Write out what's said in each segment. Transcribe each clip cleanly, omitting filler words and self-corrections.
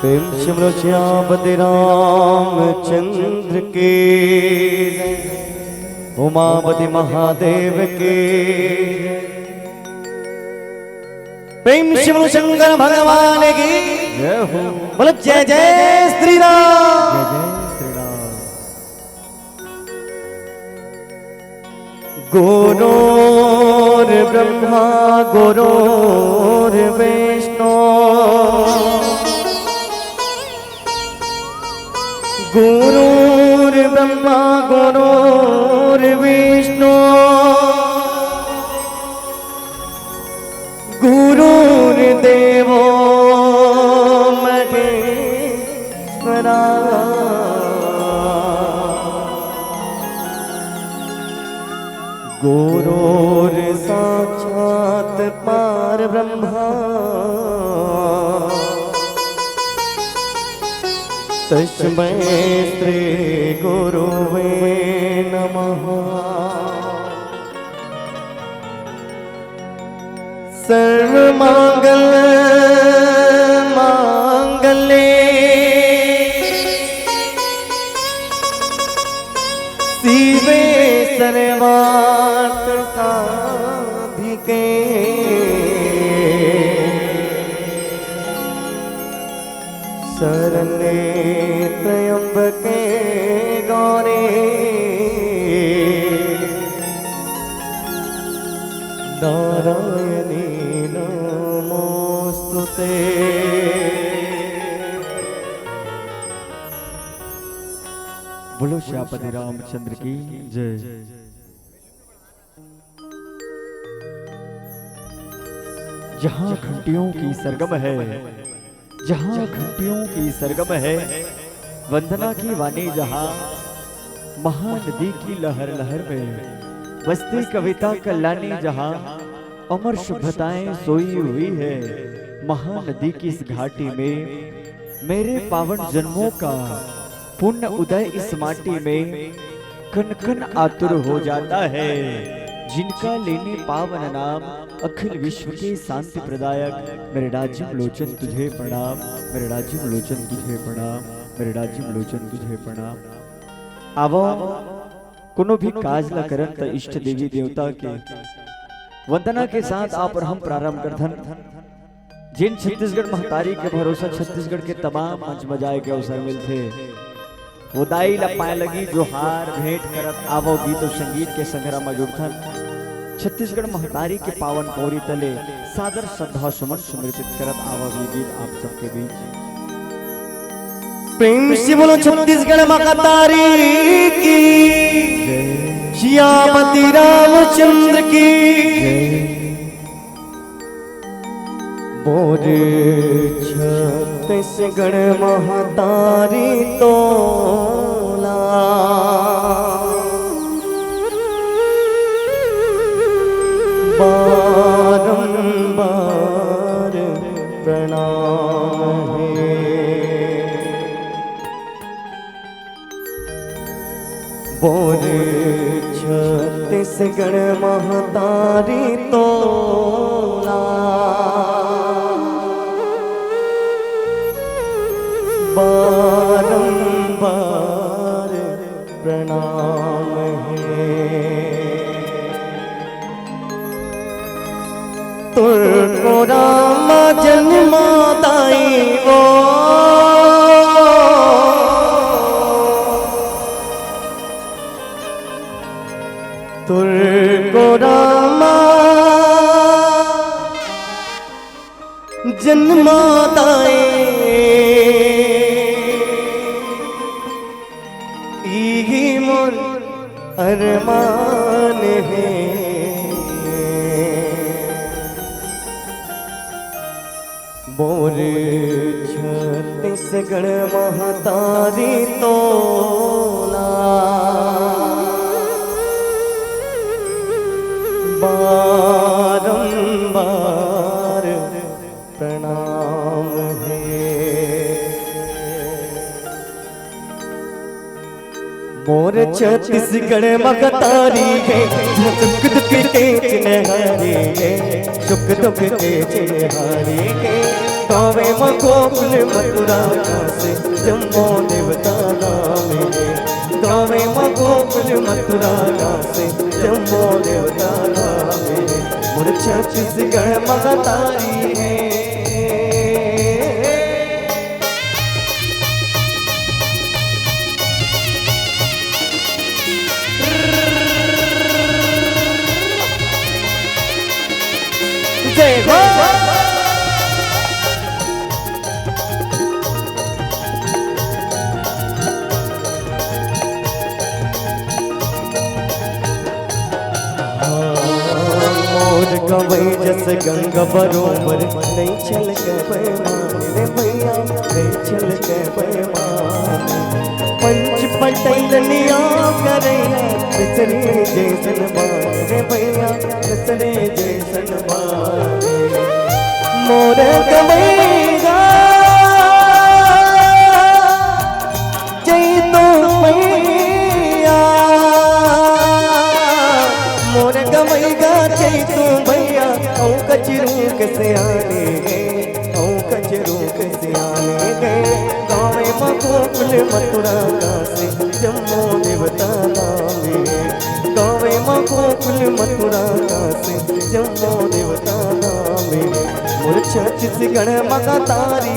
प्रेम सिमरो श्यामपति रामचंद्र के, उमापति महादेव के। प्रेम सिमरो शंकर भगवान की जय हो। बोलो जय जय श्री राम। जय जय श्री राम। गुरुर्ब्रह्मा गुरुर्विष्णु गुरुर्ब्रह्मा गुरुर्विष्णु गुरुर्देवो महेश्वरा गुरुर्साक्षात् परब्रह्मा तस्मै श्री गुरुवे नमः। सर्वमंगल मांगल्ये शिवे सर्वार्थ साधिके शरण्ये त्र्यंबके गौरी नारायणी नमोस्तुते। बोलो श्यापति रामचंद्र की जय। जहां घंटियों की सरगम है, जहां घंटियों की सरगम है, वंदना की वाणी जहां महानदी की लहर लहर में बसती कविता कल्याणी जहां अमर शुभताएं सोई हुई है। महानदी की इस घाटी में मेरे पावन जन्मों का पुण्य उदय इस माटी में कन कन आतुर हो जाता है। जिनका लेने पावन नाम अखिल विश्व के शांति प्रदायक मेरे राजीव लोचन तुझे प्रणाम, मेरे राजीव लोचन तुझे प्रणाम, मेरे राजीव लोचन तुझे प्रणाम। आवो कोनो भी काज न करन त इष्ट देवी देवता के वंदना के साथ आप और हम प्रारंभ करथन। जिन छत्तीसगढ़ महतारी के भरोसा छत्तीसगढ़ के तमाम मंच बजाए के अवसर मिलते वो दाई लपाए लगी जो हार भेंट करत आवो गीत और संगीत के संग्रह में जुड़थन। छत्तीसगढ़ महतारी के पावन पौरी तले सादर श्रद्धा सुमन समर्पित करत आवो गीत आप सबके बीच। प्रेम से बोलो छत्तीसगढ़ महतारी की श्यामति रामचंद्र की बोरे छत्तीसगढ़ महतारी तोला बारंबार प्रणाम है। बोरे छत्तीसगढ़ महतारी तोला बारंबार प्रणाम है। तुझको राम जन्मदाई वो तुझको राम जन्मदाई मोर अरमान है। बोरे छत्तीसगढ़ महतारी तोला बारंबार प्रणाम है। मोर छत्तीसगढ़ महतारी है सुख दुख के चिन्हारी है, सुख दुख के चिन्हारी है। गावे गोकुल मथुरा से जम्मो देवता नाम है। गावे गोकुल मथुरा से जम्मो देवता नाम है। मोर छत्तीसगढ़ महतारी है। जय हो गवई जस गंगा बरोबर नहीं चल के पैमान रे भैया नहीं चल के पैमान पंच पटैलिया करैया बिसरे जैसन बान रे भैया बिसरे जैसन बान मोर गवैया जय तो भैया मोर गवैया जय तो भैया औ कचरू के सियाने गए औ कचरू के सियाने गए गावे मकोकुल मथुरा काशी जम्मू देवता नामे गावे मकोकुल मथुरा काशी जम्मू देवता नामे मोर छत्तीसगढ़ मगा तारी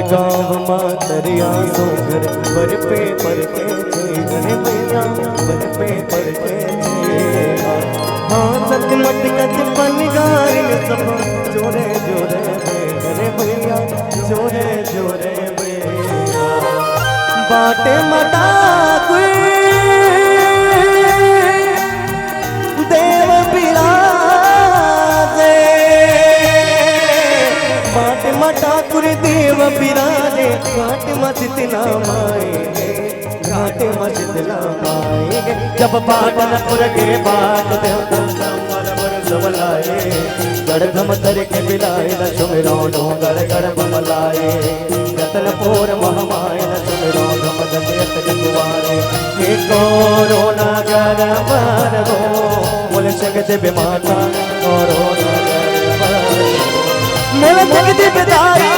गाँव मातरिया सोगर पर पे पड़ते थे गणे भैया पर पे पड़ते थे हाँ सतमट कच बन गारिन सब जोरे जोरे गणे भैया जोरे जोरे भैया बाटे मटा देव बिराजे बाटे मटा देव बिराजे घाट मस्जिद नामाएंगे घाट मस्जिद नामाएंगे जब पाटनपुर के बाट सबलाए गढ़धम तर के बिलाए न सुमिरो डोंगर गढ़ बमलाए रतनपुर महामाय न सुमिरो गम दशरथ जगुआरे हे कोरोना गर पर हो बोल सकते बेमाता कोरोना गर पर मोल जगति बिदाई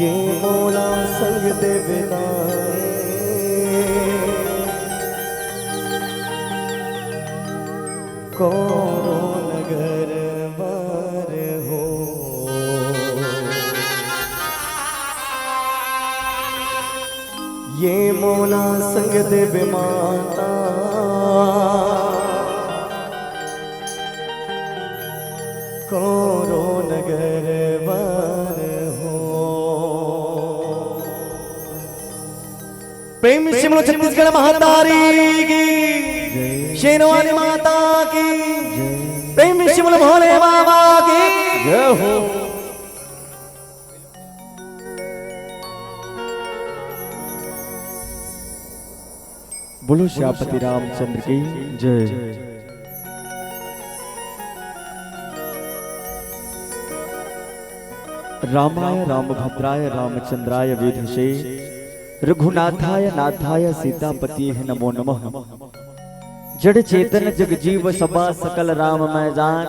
ये मोला संग दे बिदाई कोरो नगर बार हो ये मोला संग दे माता कोरो नगर बार हो प्रेम से बोलो छत्तीसगढ़ महातारी की शेरवाली माता की प्रेम से बोलो भोले बाबा की जय हो बोलो श्यामपति रामचंद्र की जय। रामाय रामभद्राय रामचंद्राय वेधसे रघुनाथाय नाथाय सीतापति नमो नमः। जड़ चेतन जगजीव सबा सकल राम मैं जान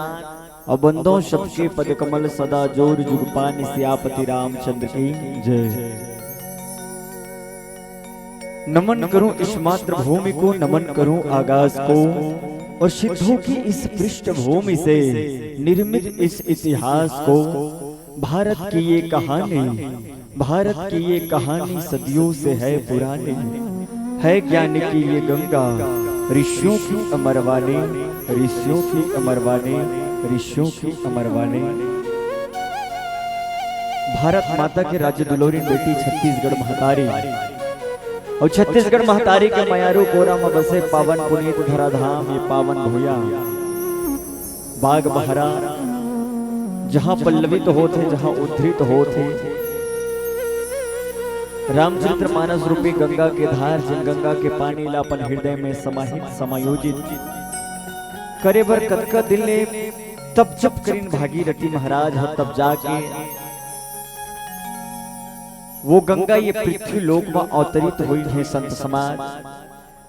और बंदों सबके पद कमल सदा जोर जुगपान सियापति रामचंद्र की जय। नमन करूं इस मात्र भूमि को, नमन करूं आकाश को और सिद्धों की इस पृष्ठभूमि से निर्मित इस इतिहास को। भारत की ये कहानी, भारत की ये कहानी सदियों से है पुरानी, है ज्ञान की ये गंगा ऋषियों की अमरवाणी, ऋषियों की अमरवाणी, ऋषियों की अमरवाणी। भारत माता के राज्य दुलोरी बेटी छत्तीसगढ़ महतारी और छत्तीसगढ़ महतारी के मयारू कोरा में बसे पावन पुनीत धराधाम ये पावन भूया बाग बहरा, जहां पल्लवित होते, जहां उद्धृत होते, रामचरितमानस रूपी गंगा के धार जिन गंगा के पानी ला अपन हृदय में समाहित समायोजित करे बर कतका दिल ने तब जब करीन भागीरथी महाराज हो तब जाके वो गंगा ये पृथ्वी लोक में अवतरित हुई है। संत समाज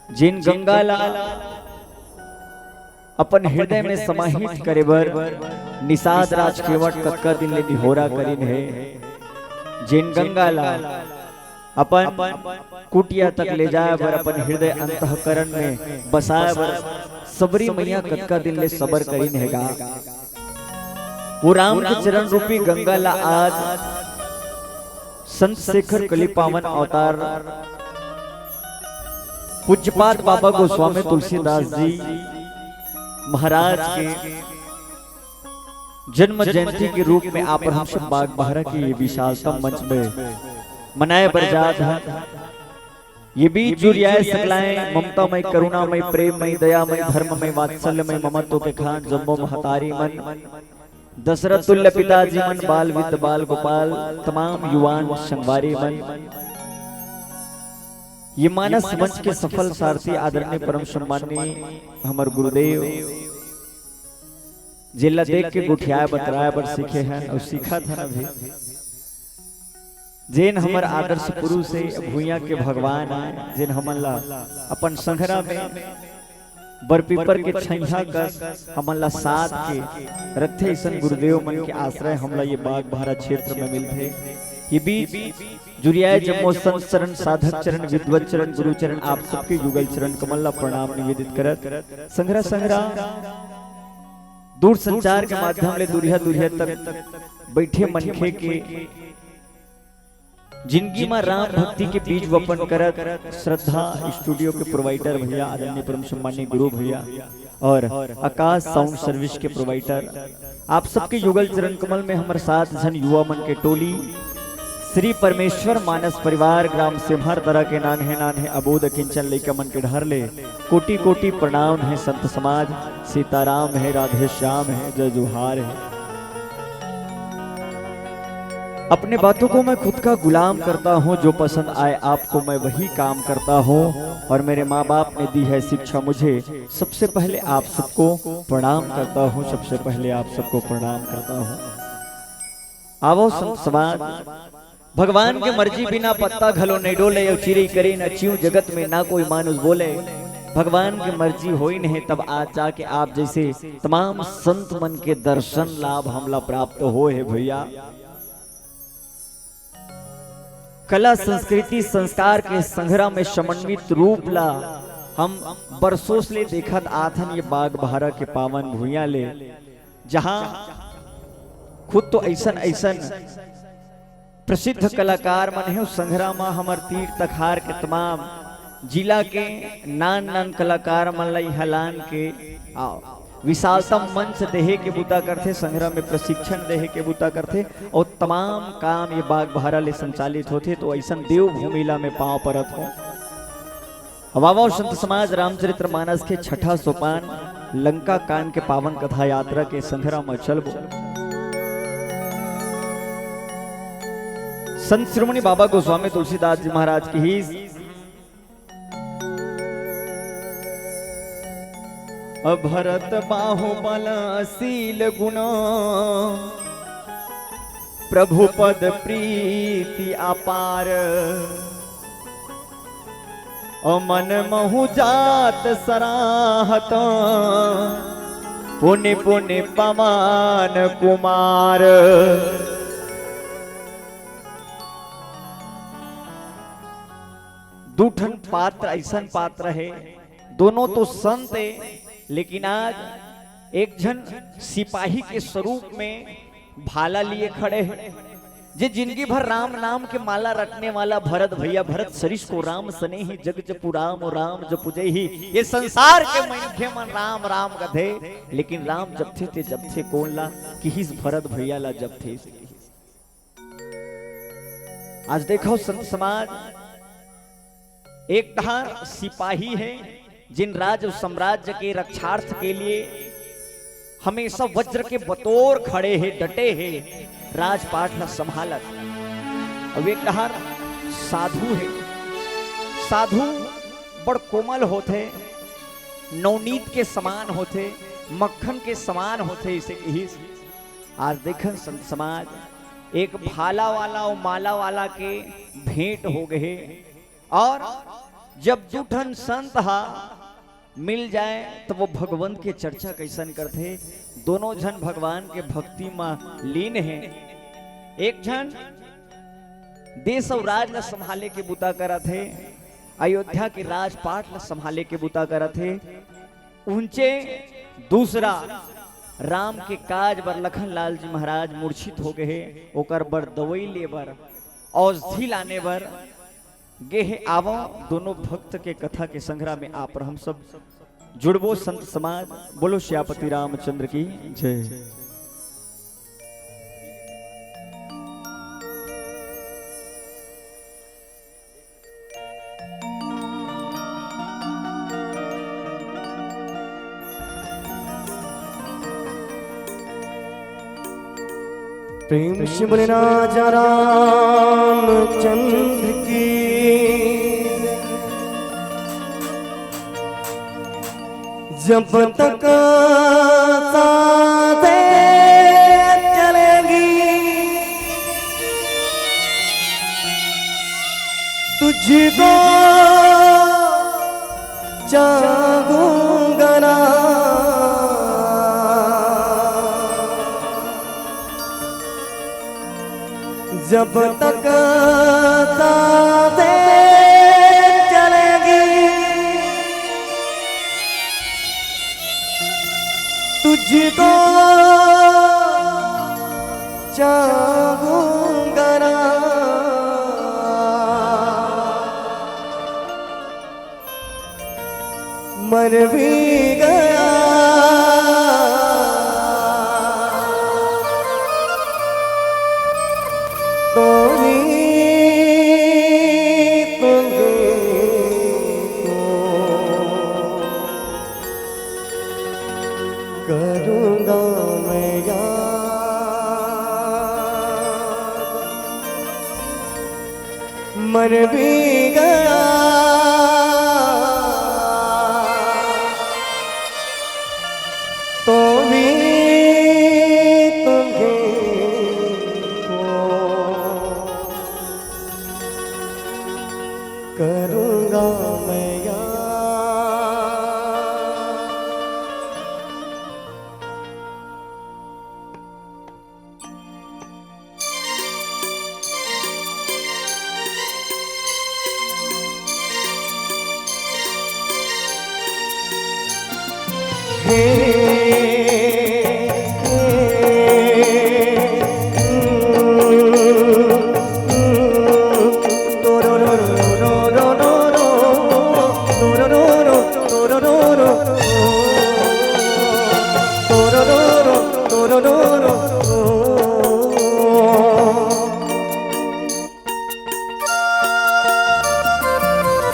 जिन गंगा ला अपन हृदय में समाहित करे बर निषाद राज केवट कतका दिन ले निहोरा करीन है। जिन गंगा ला अपन कुटिया तक ले जाए बर अपन हृदय अंतःकरण में बसाए बर सबरी मैया कतका दिन ले सबर करीन हैगा। वो राम के चरण रूपी गंगा ला आज संत शेखर कली पावन अवतार पूज्यपाद बाबा गोस्वामी तुलसीदास जी महाराज के जन्म जयंती के रूप में आप हम सब बाग बहरा की विशालतम मंच में मनाए बरजात है। ये बीच जुरियाए सकलाएं ममतामय करुणामय प्रेममय दयामय धर्ममय वात्सल्यमय ममत्व के खान जम्बो महतारी मन दशरथ तुल्य पिताजी मन बाल विद बाल गोपाल तमाम युवान संगवारी मन ये मानस मंच के सफल सारथी आदरणीय परम सम्माननीय हमर गुरुदेव जिला देख के गुठियाए बतराए पर सीखे हैं और सीखा था ना भी जिन हमर आदर्श पुरुष से भूया के भगवान आए जिन हमन ला अपन संघरा में बरपीपर के छैया का हमन ला साथ के रखे ऐसन गुरुदेव मन के आश्रय हमला ये बाग बहरा क्षेत्र में मिलते। ये बीच जुरियाए जम्मो संत चरण साधक चरण विद्वत चरण गुरु चरण आप सबके युगल चरण कमल ला प्रणाम निवेदित करत संघरा संघरा दूर संचार के माध्यम ले दूरिया दूरिया तक बैठे मनखे के जिंदगी में राम भक्ति के बीज वपन करत श्रद्धा स्टूडियो के प्रोवाइडर भैया आदरणीय परम सम्माननीय गुरु भैया और आकाश साउंड सर्विस के प्रोवाइडर आप सबके युगल चरण कमल में हमारे साथ जन युवा मन के टोली श्री परमेश्वर मानस परिवार ग्राम सिमहर दरा के नान्हे अबोध किंचन लेकर मन के ढर ले कोटि कोटि प्रणाम है। संत समाज सीताराम है राधे श्याम है जय जुहार है। अपने बातों को मैं खुद का गुलाम करता हूँ जो पसंद आए आपको मैं वही काम करता हूँ और मेरे माँ बाप ने दी है शिक्षा मुझे सबसे पहले आप सबको प्रणाम करता हूँ सबसे पहले आप सबको प्रणाम करता हूँ। आवो संत समाज भगवान के मर्जी बिना पत्ता घलो नहीं डोले और चिरी करे न च्यूं जगत में ना कोई मानुष बोले। भगवान की मर्जी हो ही नहीं तब आज जाके आप जैसे तमाम संत मन के दर्शन लाभ हमला प्राप्त हो है भैया। कला संस्कृति संस्कार के संघरा में समन्वित रूप ला हम बरसों से देखत आथन ये बाग बहरा के पावन भूया ले जहां खुद तो ऐसन ऐसन प्रसिद्ध कलाकार मन है संघरा में हमर तीर तखार के तमाम जिला के नान नान कलाकार मन ला हलान के विशालतम मंच देहे के बुता करते संग्रह में प्रशिक्षण देहे के बुता करते और तमाम काम ये बाग बहरा ले संचालित होते। तो ऐसा देव भूमिला में पांव परत हो। हवावा संत समाज रामचरितमानस के छठा सोपान लंका कांड के पावन कथा यात्रा के संघरा में चलबो। संत श्रीमणि बाबा गोस्वामी तुलसीदास जी महाराज की ही भरत बाहुबल शील गुण प्रभु पद प्रीति अपार मन महु जात सराहत पुण्य पुण्य पवन कुमार। दूठन पात्र ऐसा पात्र है दोनों तो संत है लेकिन आज एक जन सिपाही के स्वरूप में भाला लिए खड़े हैं। जे जिंदगी भर राम नाम के माला रखने वाला भरत भैया भरत सरिस को राम सने ही जग जपु राम और राम जपु जय ही ये संसार के मनखे मन राम राम गधे लेकिन राम जब थे कौन ला कि हिस भरत भैया ला जब थे। आज देखो संत समाज एक धार सिपाही है जिन राज साम्राज्य के रक्षार्थ के लिए हमेशा वज्र के बतौर खड़े हैं डटे हैं राजपाट ला संभालत। अब एक कहार साधु है। साधु बड़ कोमल होते, नवनीत के समान होते, मक्खन के समान होते। इसे यही आज देखन संत समाज एक भाला वाला और माला वाला के भेंट हो गए। और जब दुठन संत हा मिल जाए तो वो भगवंत के चर्चा कैसन करते। दोनों जन भगवान के भक्ति में लीन है। एक जन देश और राज ला संभाले के बुता करा थे, अयोध्या के राजपाट ला संभाले के बुता करा थे। ऊंचे दूसरा राम के काज बर लखन लाल जी महाराज मूर्छित हो गए। ओकर बर दवाई ले बर, औषधि लाने बर गेहे आवो। दोनों भक्त के कथा के संग्रह में आप हम सब जुड़बो संत समाज। बोलो श्यापति रामचंद्र की जय। प्रेम से बोले राजा रामचंद्र की। जब तक साथे चलेगी तुझको चाहूंगा ना। जब तक साथे चलेगी तुझको चाहूंगा ना। मर भी गया तो भी करूंगा मैं याद। मर भी गया तो भी करूंगा मैं याद।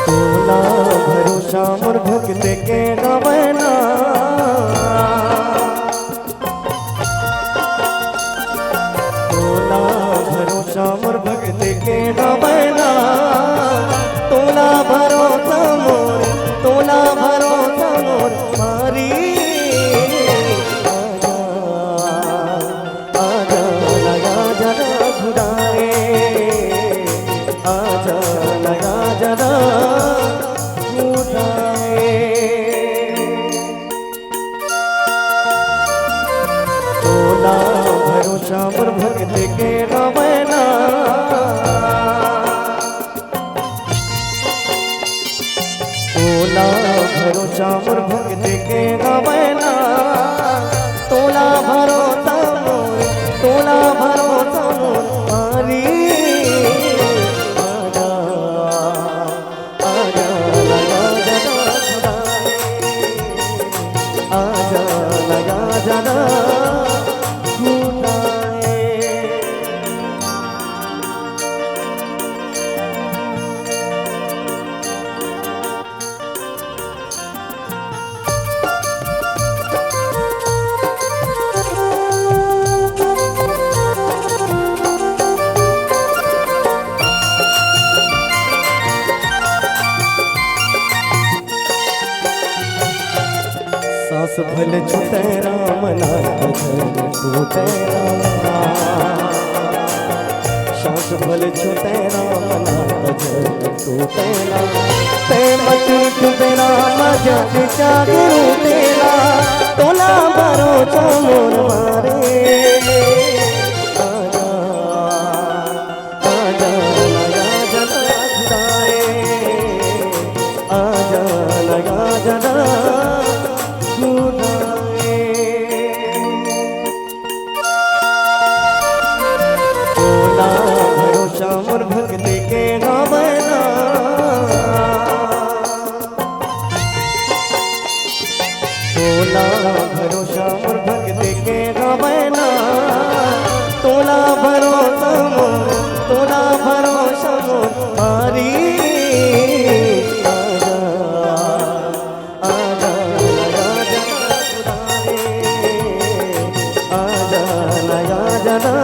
तोला भरोसा मोर भक्त के गवना। तोला भरोसा मोर भक्त के गवना। तोला भरोसा मोर, तोला भरोसा मोर मारी। आजा लगा जरा खुदाए, आजा लगा जरा खुदाए। तोला भरोसा मोर भक्त के गवना। तोला भरोसा मोर भक्त के गवना। तोला भरोसा मोर, तोला भरोसा मोर मारी। आजा आजा लगा जरा खुदाए, आजा लगा जरा खुदाए। सांस भले छूटे राम नाथ धर टूटे राम सांस भले छूटे राम नाथ धर टूटे राम ते मत छूटे राम जग जागरू तेरा तोला भरोसा मोर मारे आजा आजा लगा जना खुदाए आजा लगा जना मोर भक्ति के गावना तोला भरोसा मोर भक्ति के गावना तोला भरोसा मोर मारी आजा लगा जना खुदाए आजा लगा जना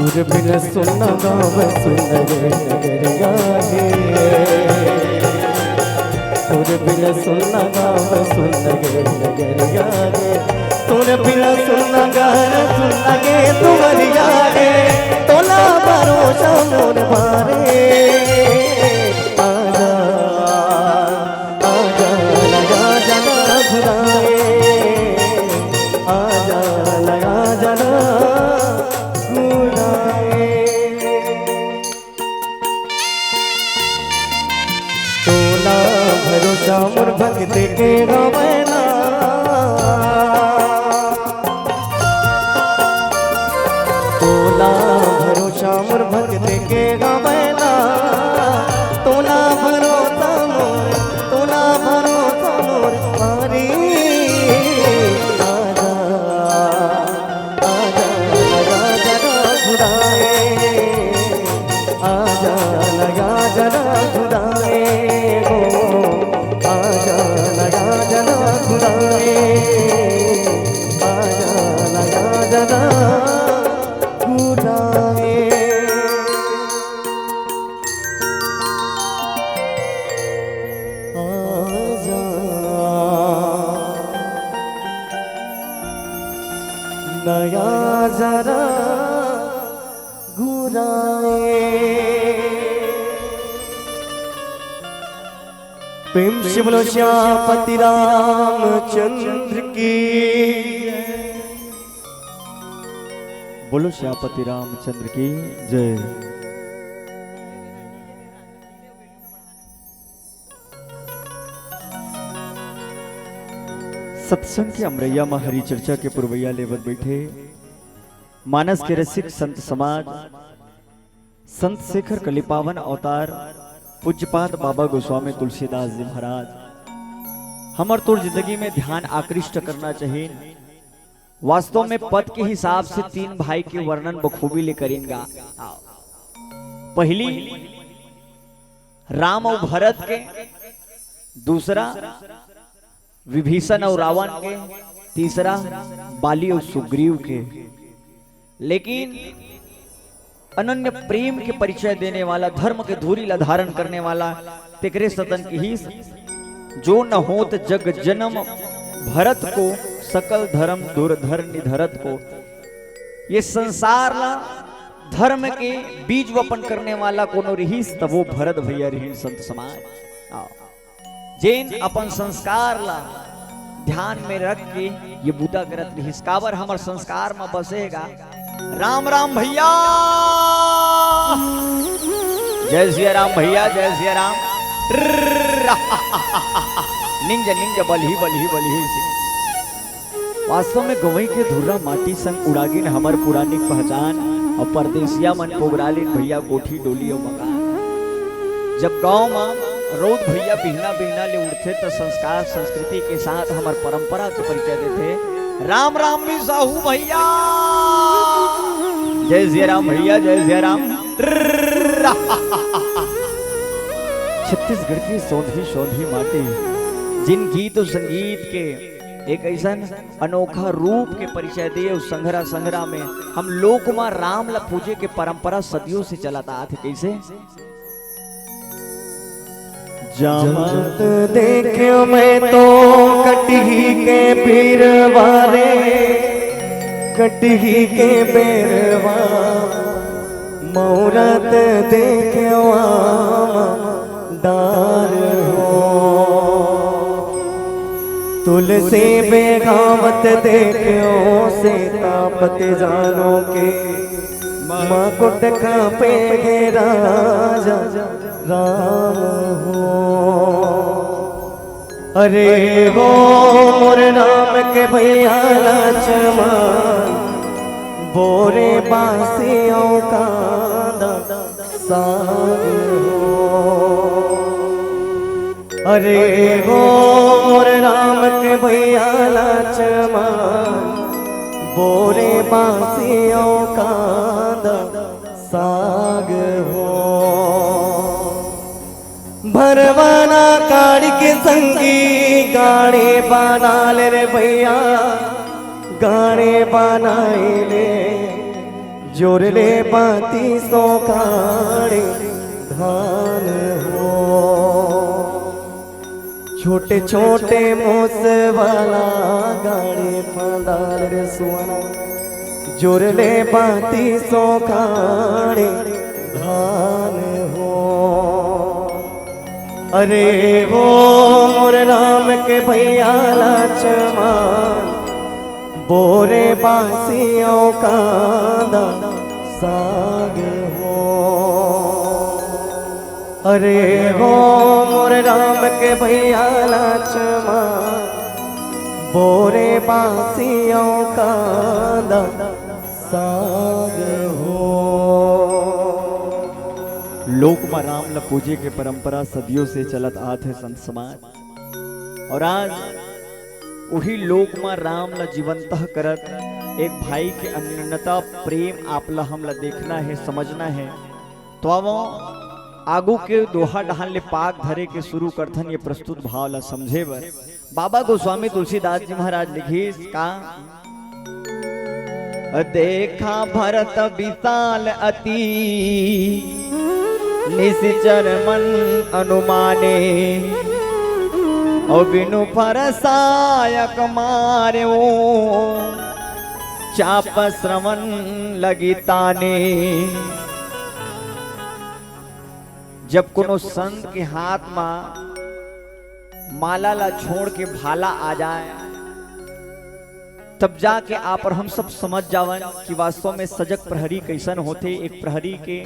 सुर बिन सुन गाव सुन गे नगर गाहे सुर बिन सुन गाव सुन गे नगर गाहे सुर बिन सुन गार सुन गे तुमरिया गे तोला भरोसा मोर मारे आजा आजा लगा जना घुराए आजा लगा जना तोला भरोसा मोर भक्ति के गावना तोला भरोसा मोर भक्ति के गावना तोला भरोसा मोर मारी आजा आजा लगा जना खुदाए आजा लगा जना खुदाए आजा लगा जना खुदाए आजा लगा जना खुदाए आजा नया जरा घुराए प्रेम से बोलो श्यामपति रामचंद्र की बोलो श्यामपति रामचंद्र की जय। सत्संग के अमरैया में हरि चर्चा के पुरवैया लेवत बैठे मानस के रसिक संत समाज संत शेखर कलिपावन अवतार पूज्यपाद बाबा गोस्वामी तुलसीदास जी महाराज हमर तोर जिंदगी में ध्यान आकृष्ट करना चाहिए। वास्तव में पद के हिसाब से तीन भाई के वर्णन बखूबी ले करेंगा। पहली राम और भरत के, दूसरा विभीषण और रावण के, तीसरा बाली और सुग्रीव के। लेकिन अनन्य प्रेम के परिचय देने वाला, धर्म के धूरी ला धारण करने वाला तिकरे सतन की ही जो न होत जग जन्म भरत को सकल धर्म दुर्धर निधरत को। ये संसार ला धर्म के बीज वपन करने वाला कोनो रहीस तब वो भरत भैया रहीन संत समाज। जैन अपन संस्कार ला ध्यान में रख के ये बूता करत रहीस। काबर हमर संस्कार में बसेगा। राम राम भैया, जय सिया राम भैया, जय सिया राम। निंज निंज बलही बलही बलही। वास्तव में गवई के धुर्रा माटी संग उड़ागिन हमर पुरानी पहचान और परदेसिया मन पोगरालिन भैया कोठी डोली और मकान। जब गांव में रोज भैया बिहना बिहना ले उठते तो संस्कार संस्कृति के साथ हमार परंपरा के परिचय देते। राम राम भी साहू भैया, जय जय राम भैया, जय जय राम। छत्तीसगढ़ की सौंधी सौंधी माटी जिन गीत और संगीत के एक ऐसा अनोखा रूप के परिचय दिए उस संघरा संघरा में हम लोक मां राम ला पूजे के परंपरा सदियों से चलाता आते। कैसे जमत देखो मैं तो कटही के पीरवारे, कटही के बेरवा मुहूर्त देखो डार हो, तुलसी बेगावत देखो से तापत जानो के मकुट खापे गे राजा राम हो। अरे वो मोर राम के भैया लक्ष्मण बोरे बासियों का साग हो। अरे वो मोर राम के भैया लक्ष्मण बोरे बासियों का साग हो। भरवाना काड़ी के संगी गाने बना ले रे भैया, गाने बनाए ले जोर ले बाती सो काड़े धान हो। छोटे छोटे मोस वाला गाड़ी फंदार रे सुना जोर ले बाती सो काड़े धान हो। अरे वो मोर राम के भैया लक्ष्मण बोरे बासियों का साग हो। अरे वो मोर राम के भैया लक्ष्मण बोरे बासियों का साग हो। लोक मां राम ला पूजे के परंपरा सदियों से चलत आत है संत समाज। और आज वही लोक मां राम ला जीवंतः करत एक भाई के अन्योन्यता प्रेम आपला हमला देखना है, समझना है। तो अब आगू के दोहा डहान ले पाक धरे के शुरू करथन ये प्रस्तुत भाव ला समझे बर बाबा गोस्वामी तुलसीदास जी महाराज लिखीस का देखा भरत विशाल अति निश्चर मन अनुमाने और बिनु फरसायक मारे वो चाप श्रवण लगी ताने। जब कोनो संत के हाथ में माला ला छोड़ के भाला आ जाए तब जाके आप और हम सब समझ जावन कि वास्तव में सजग प्रहरी कैसन होते, एक प्रहरी के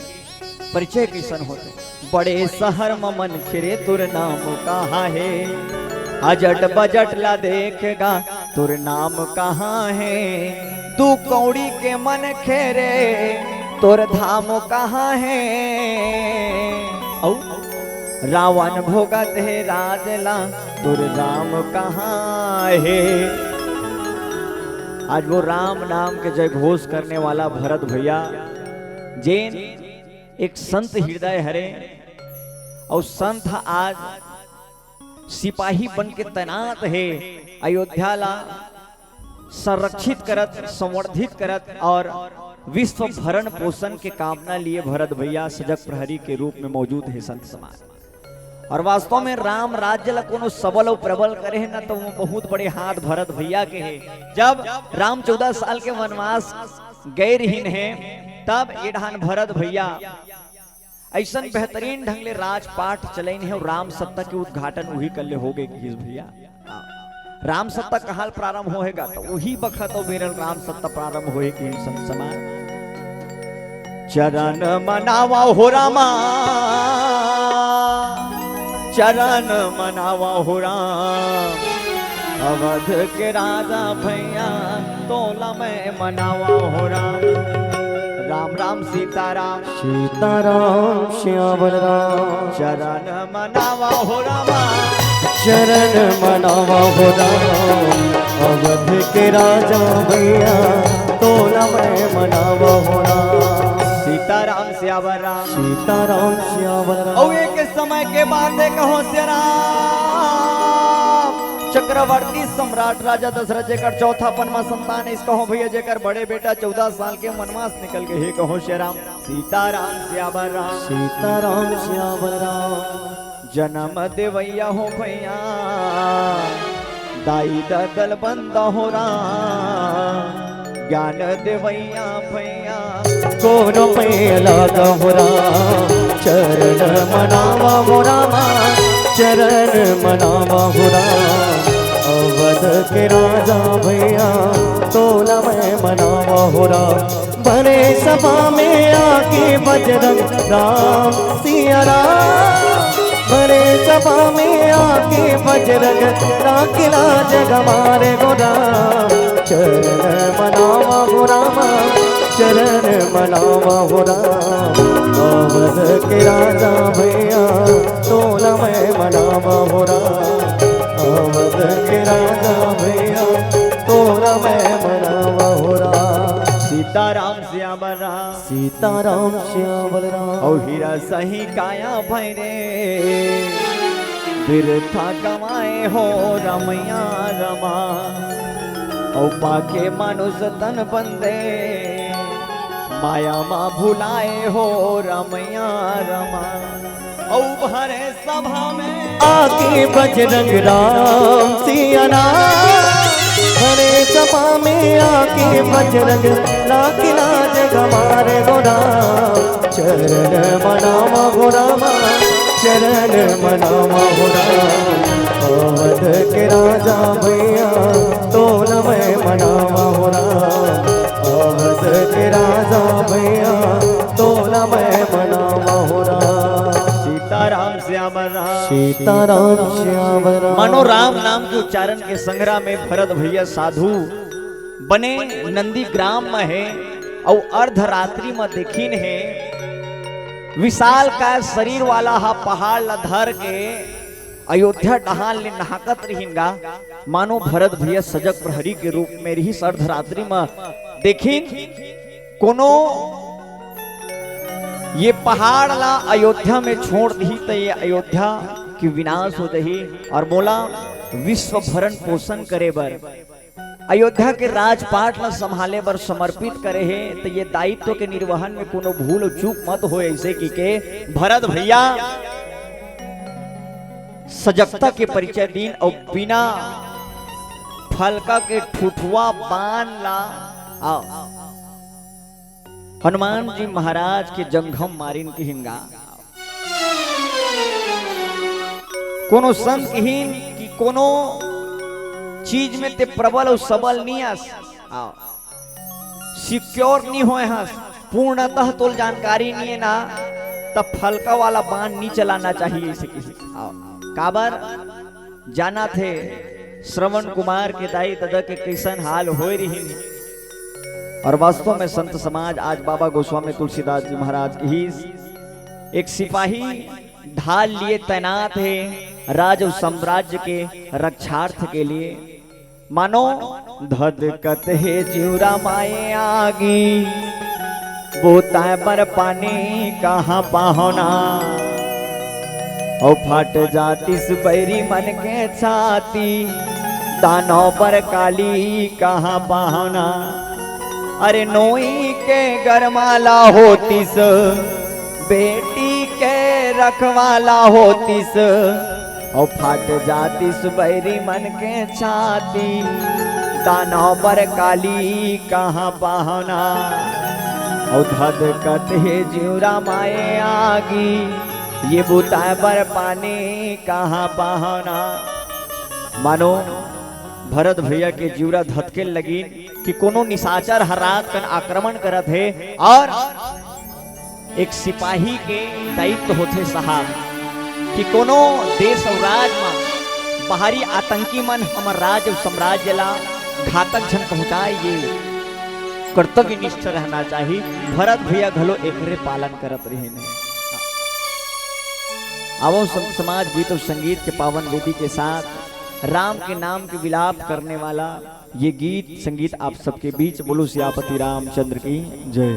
परिचय कैसन होते। बड़े शहर में मन खिरे तुर नाम कहाँ है, अजट बजट ला देखेगा तुर नाम कहाँ है। तू कौड़ी के मन खेरे तुर धाम कहाँ है। औ रावण भोगत है राजला तुर राम कहाँ है। आज वो राम नाम के जय घोष करने वाला भरत भैया जैन एक संत हृदय हरे और संत आज सिपाही बन के तैनात है, अयोध्या ला संरक्षित करत संवर्धित करत और विश्व भरण पोषण के कामना लिए भरत भैया सजग प्रहरी के रूप में मौजूद है संत समाज। और वास्तव में राम राज्य ला कोनो सबल और प्रबल करे है ना तो वो बहुत बड़े हाथ भरत भैया के है। जब राम 14 साल के वनवास गए रहीन है तब ये ढान भरत भैया ऐसा बेहतरीन ढंग ले राजपाट चलन है और राम सत्ता के उद्घाटन वही कल हो गए भैया। राम सत्ता कहाल प्रारंभ होएगा तो वही बखत और बेरल राम सत्ता प्रारंभ होए कि संत समाज। चरण मनावा हो रामा, चरण मनावा हो राम, अवध के राजा भैया तोला में मनावा हो राम। राम राम सीताराम सीताराम श्यामल राम चरण मनावा हो रामा चरण मनावा हो राम अवध के राजा भैया तोला मैं मनावा हो राम सीताराम श्यावर राम सीताराम श्यामल राम और एक समय के बाद कहो से राम चक्रवर्ती सम्राट राजा दशरथ जेकर चौथा पनमा संतान इस कहो भैया जेकर बड़े बेटा 14 साल के वनवास निकल गए हे कहो श्री राम सीताराम श्यावर राम सीताराम श्यामल राम जन्म देवैया हो भैया दाई दल बंद हो राम ज्ञान देवैया भैया कोनो पे लागा हो राम चरण मनावा हो रामा चरण मनावा हो राम अवध के राजा भैया तोला मैं मनावा हो राम बड़े सभा में आके बजरंग राम सिया राम बड़े सभा में आके बजरंग राखिला जग मारे गो राम चरण मनावा हो रामा चरण मनावा हो राम अवध के राजा भैया तोला मैं मनावा हो राम अवध के राजा भैया तोला मैं मनावा हो राम सीताराम श्यावर राम सीताराम श्यामल राम और हीरा सही काया भैरे बिरथा गवाए हो रमैया रमा और पाके मानुष तन बंदे माया माँ भुलाए हो रमैया रमा और भरे सभा में आके बजरंग राम सिया राम भरे सभा में आके बजरंग लाखिला जग मारे गो राम चरण मनावा हो रामा चरण मनावा हो राम अवध के राजा भैया तोला मैं मनावा हो राम अवध के राजा भैया तोला मैं मनावा हो राम सीताराम श्यावर राम सीताराम श्यामल राम मानो राम नाम के उच्चारण के संग्रह में भरत भैया साधु बने नंदी ग्राम में है और अर्धरात्रि में देखिन है विशाल का शरीर वाला हा पहाड़ लधर के अयोध्या डहाल ने नहाकत रहिंगा मानो भरत भैया सजग प्रहरी के रूप में रही अर्धरात्रि में देखिन कोनो ये पहाड़ ला अयोध्या में छोड़ दी तो ये अयोध्या की विनाश हो रही और बोला विश्व भरण पोषण करे बर अयोध्या के राजपाट ला संभाले बर समर्पित करे है तो ये दायित्व के निर्वहन में कोनो भूल चूक मत हो ऐसे की के भरत भैया सजगता के परिचय दिन और बिना फलका के ठुठुआ बान ला हनुमान जी महाराज के जंघम मारिन की हिंगा कोनो संतहीन की कोनो चीज में ते प्रबल और सबल नहीं आस सिक्योर नहीं होए हस पूर्णतः तो जानकारी नहीं है ना तब फलका वाला बाण नहीं चलाना चाहिए इसे किसी काबर जाना थे श्रवण कुमार के दाई तदा के कैसन हाल हो रही और वास्तव में संत समाज आज बाबा गोस्वामी तुलसीदास जी महाराज की ही एक सिपाही ढाल लिए तैनात है राज और साम्राज्य के रक्षार्थ के लिए मानो धधकत है चिउरा माए आगी बोता पर पानी कहाँ पाहोना और फट जाती सुबैरी मन के छाती दानों पर काली कहाँ पाहोना अरे नोई के गरमाला होतीस बेटी के रखवाला होतीस और फट जाती सुबैरी मन के छाती दानों पर काली कहाँ पाहोना और धधकत है जिउरा माए आगी ये बुताए पर पानी कहाँ पाहोना मानो भरत भैया के जिउरा धधके लगी कि कोनो निशाचर हर रात कन आक्रमण करत है और एक सिपाही के दायित्व होते साहब कि कोनो देश और राज में बाहरी आतंकी मन हमर राज और साम्राज्य ला घातक झन पहुंचाए ये कर्तव्यनिष्ठ रहना चाहिए। भरत भैया घलो एकरे पालन करत रहे ने। आवो संत समाज गीत और संगीत के पावन वेदी के साथ राम के नाम के विलाप करने वाला ये गीत संगीत आप सबके बीच। बोलो सियापति रामचंद्र की जय।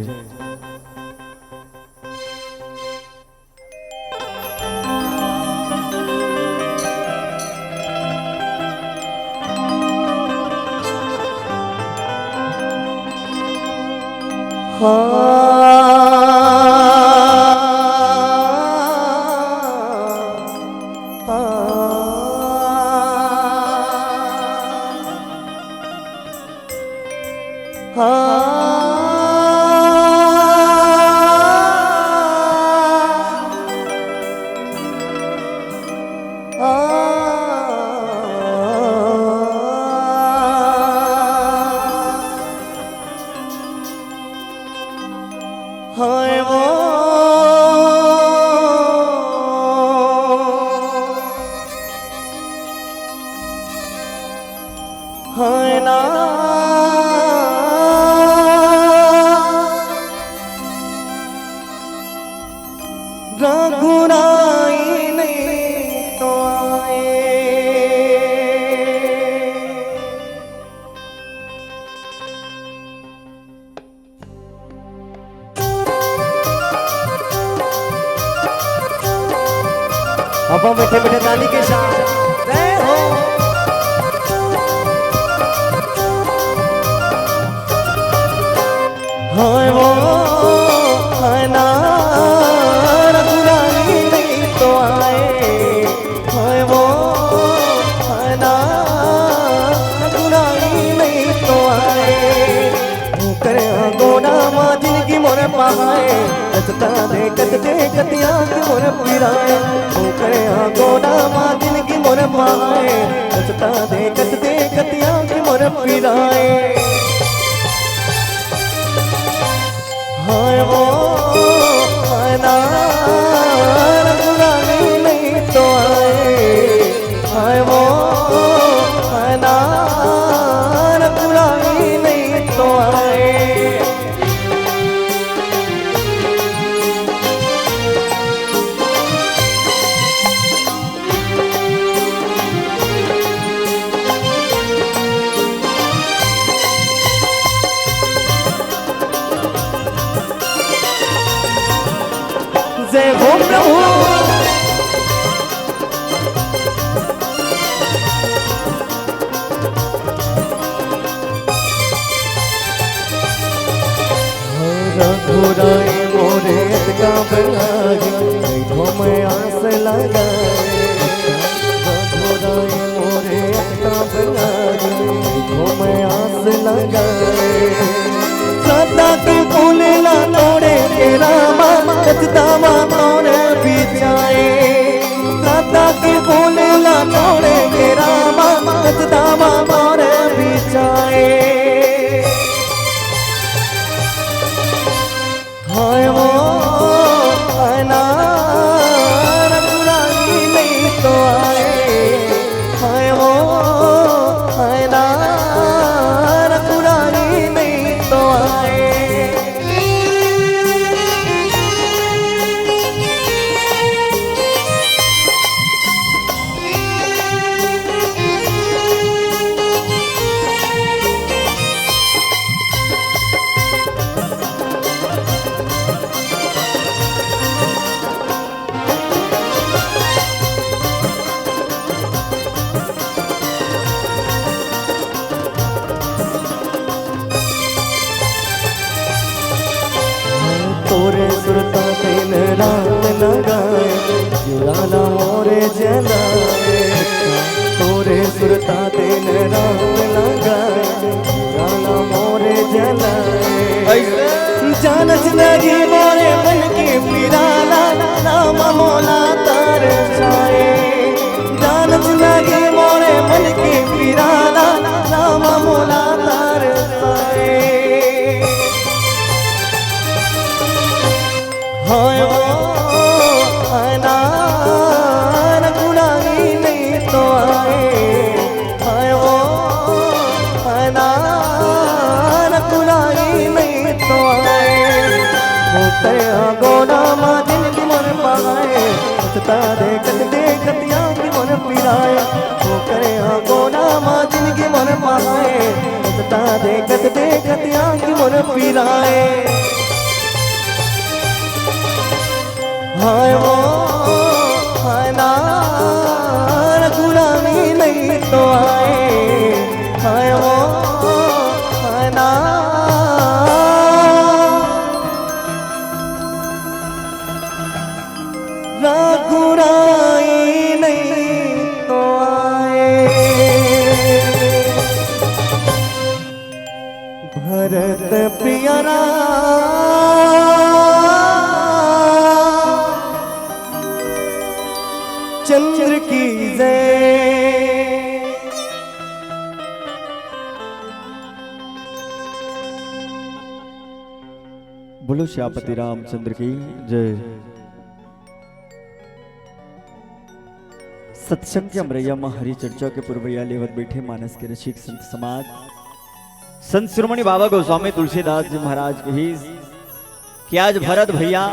अब हम मीठे मीठे ताली के साथ जय हो। हाय वो हाय ना रघुराई नहीं तो आए। हाय वो हाय ना रघुराई नहीं तो आए। करे गोना माँ जिनकी मोरे पहाए रचता देखत देखतिया की मोरे पिराए। करे गोना माँ जिनकी मोरे पहाए रचता देखत देखतिया की मोरे पिराए। हाय वो हाय ना रघुराई नहीं तो आए। हाय वो हाय ना रघुराई नहीं तो आए। जय हो प्रभु। रघुराई मोरे का बनाए मैं आस लगाए। रघुराई मोरे का बनाए मैं आस लगाए। सदा के फूल ना तोड़े के रामा दावा तोड़े बिछाए। सदा के फूल ना तोड़े के रामा दावा तोड़े बिछाए। हाय वो हाय ना रघुराई नहीं तो आए। हाय वो हाय ना रघुराई नहीं तो आए। मोर पिराए हाय वो हाय ना गुलामी नहीं तो आए हाय वो हाय ना गुराई नहीं तो आए भरत प्रियरा चंद्र की जय बोलो श्यापति रामचंद्र की जय। सत्संग के अमरैया मां हरि चर्चा के पुरवैया लेवत बैठे मानस के रसिक संत समाज संत शिरोमणि बाबा गोस्वामी तुलसीदास जी महाराज की कि आज भरत भैया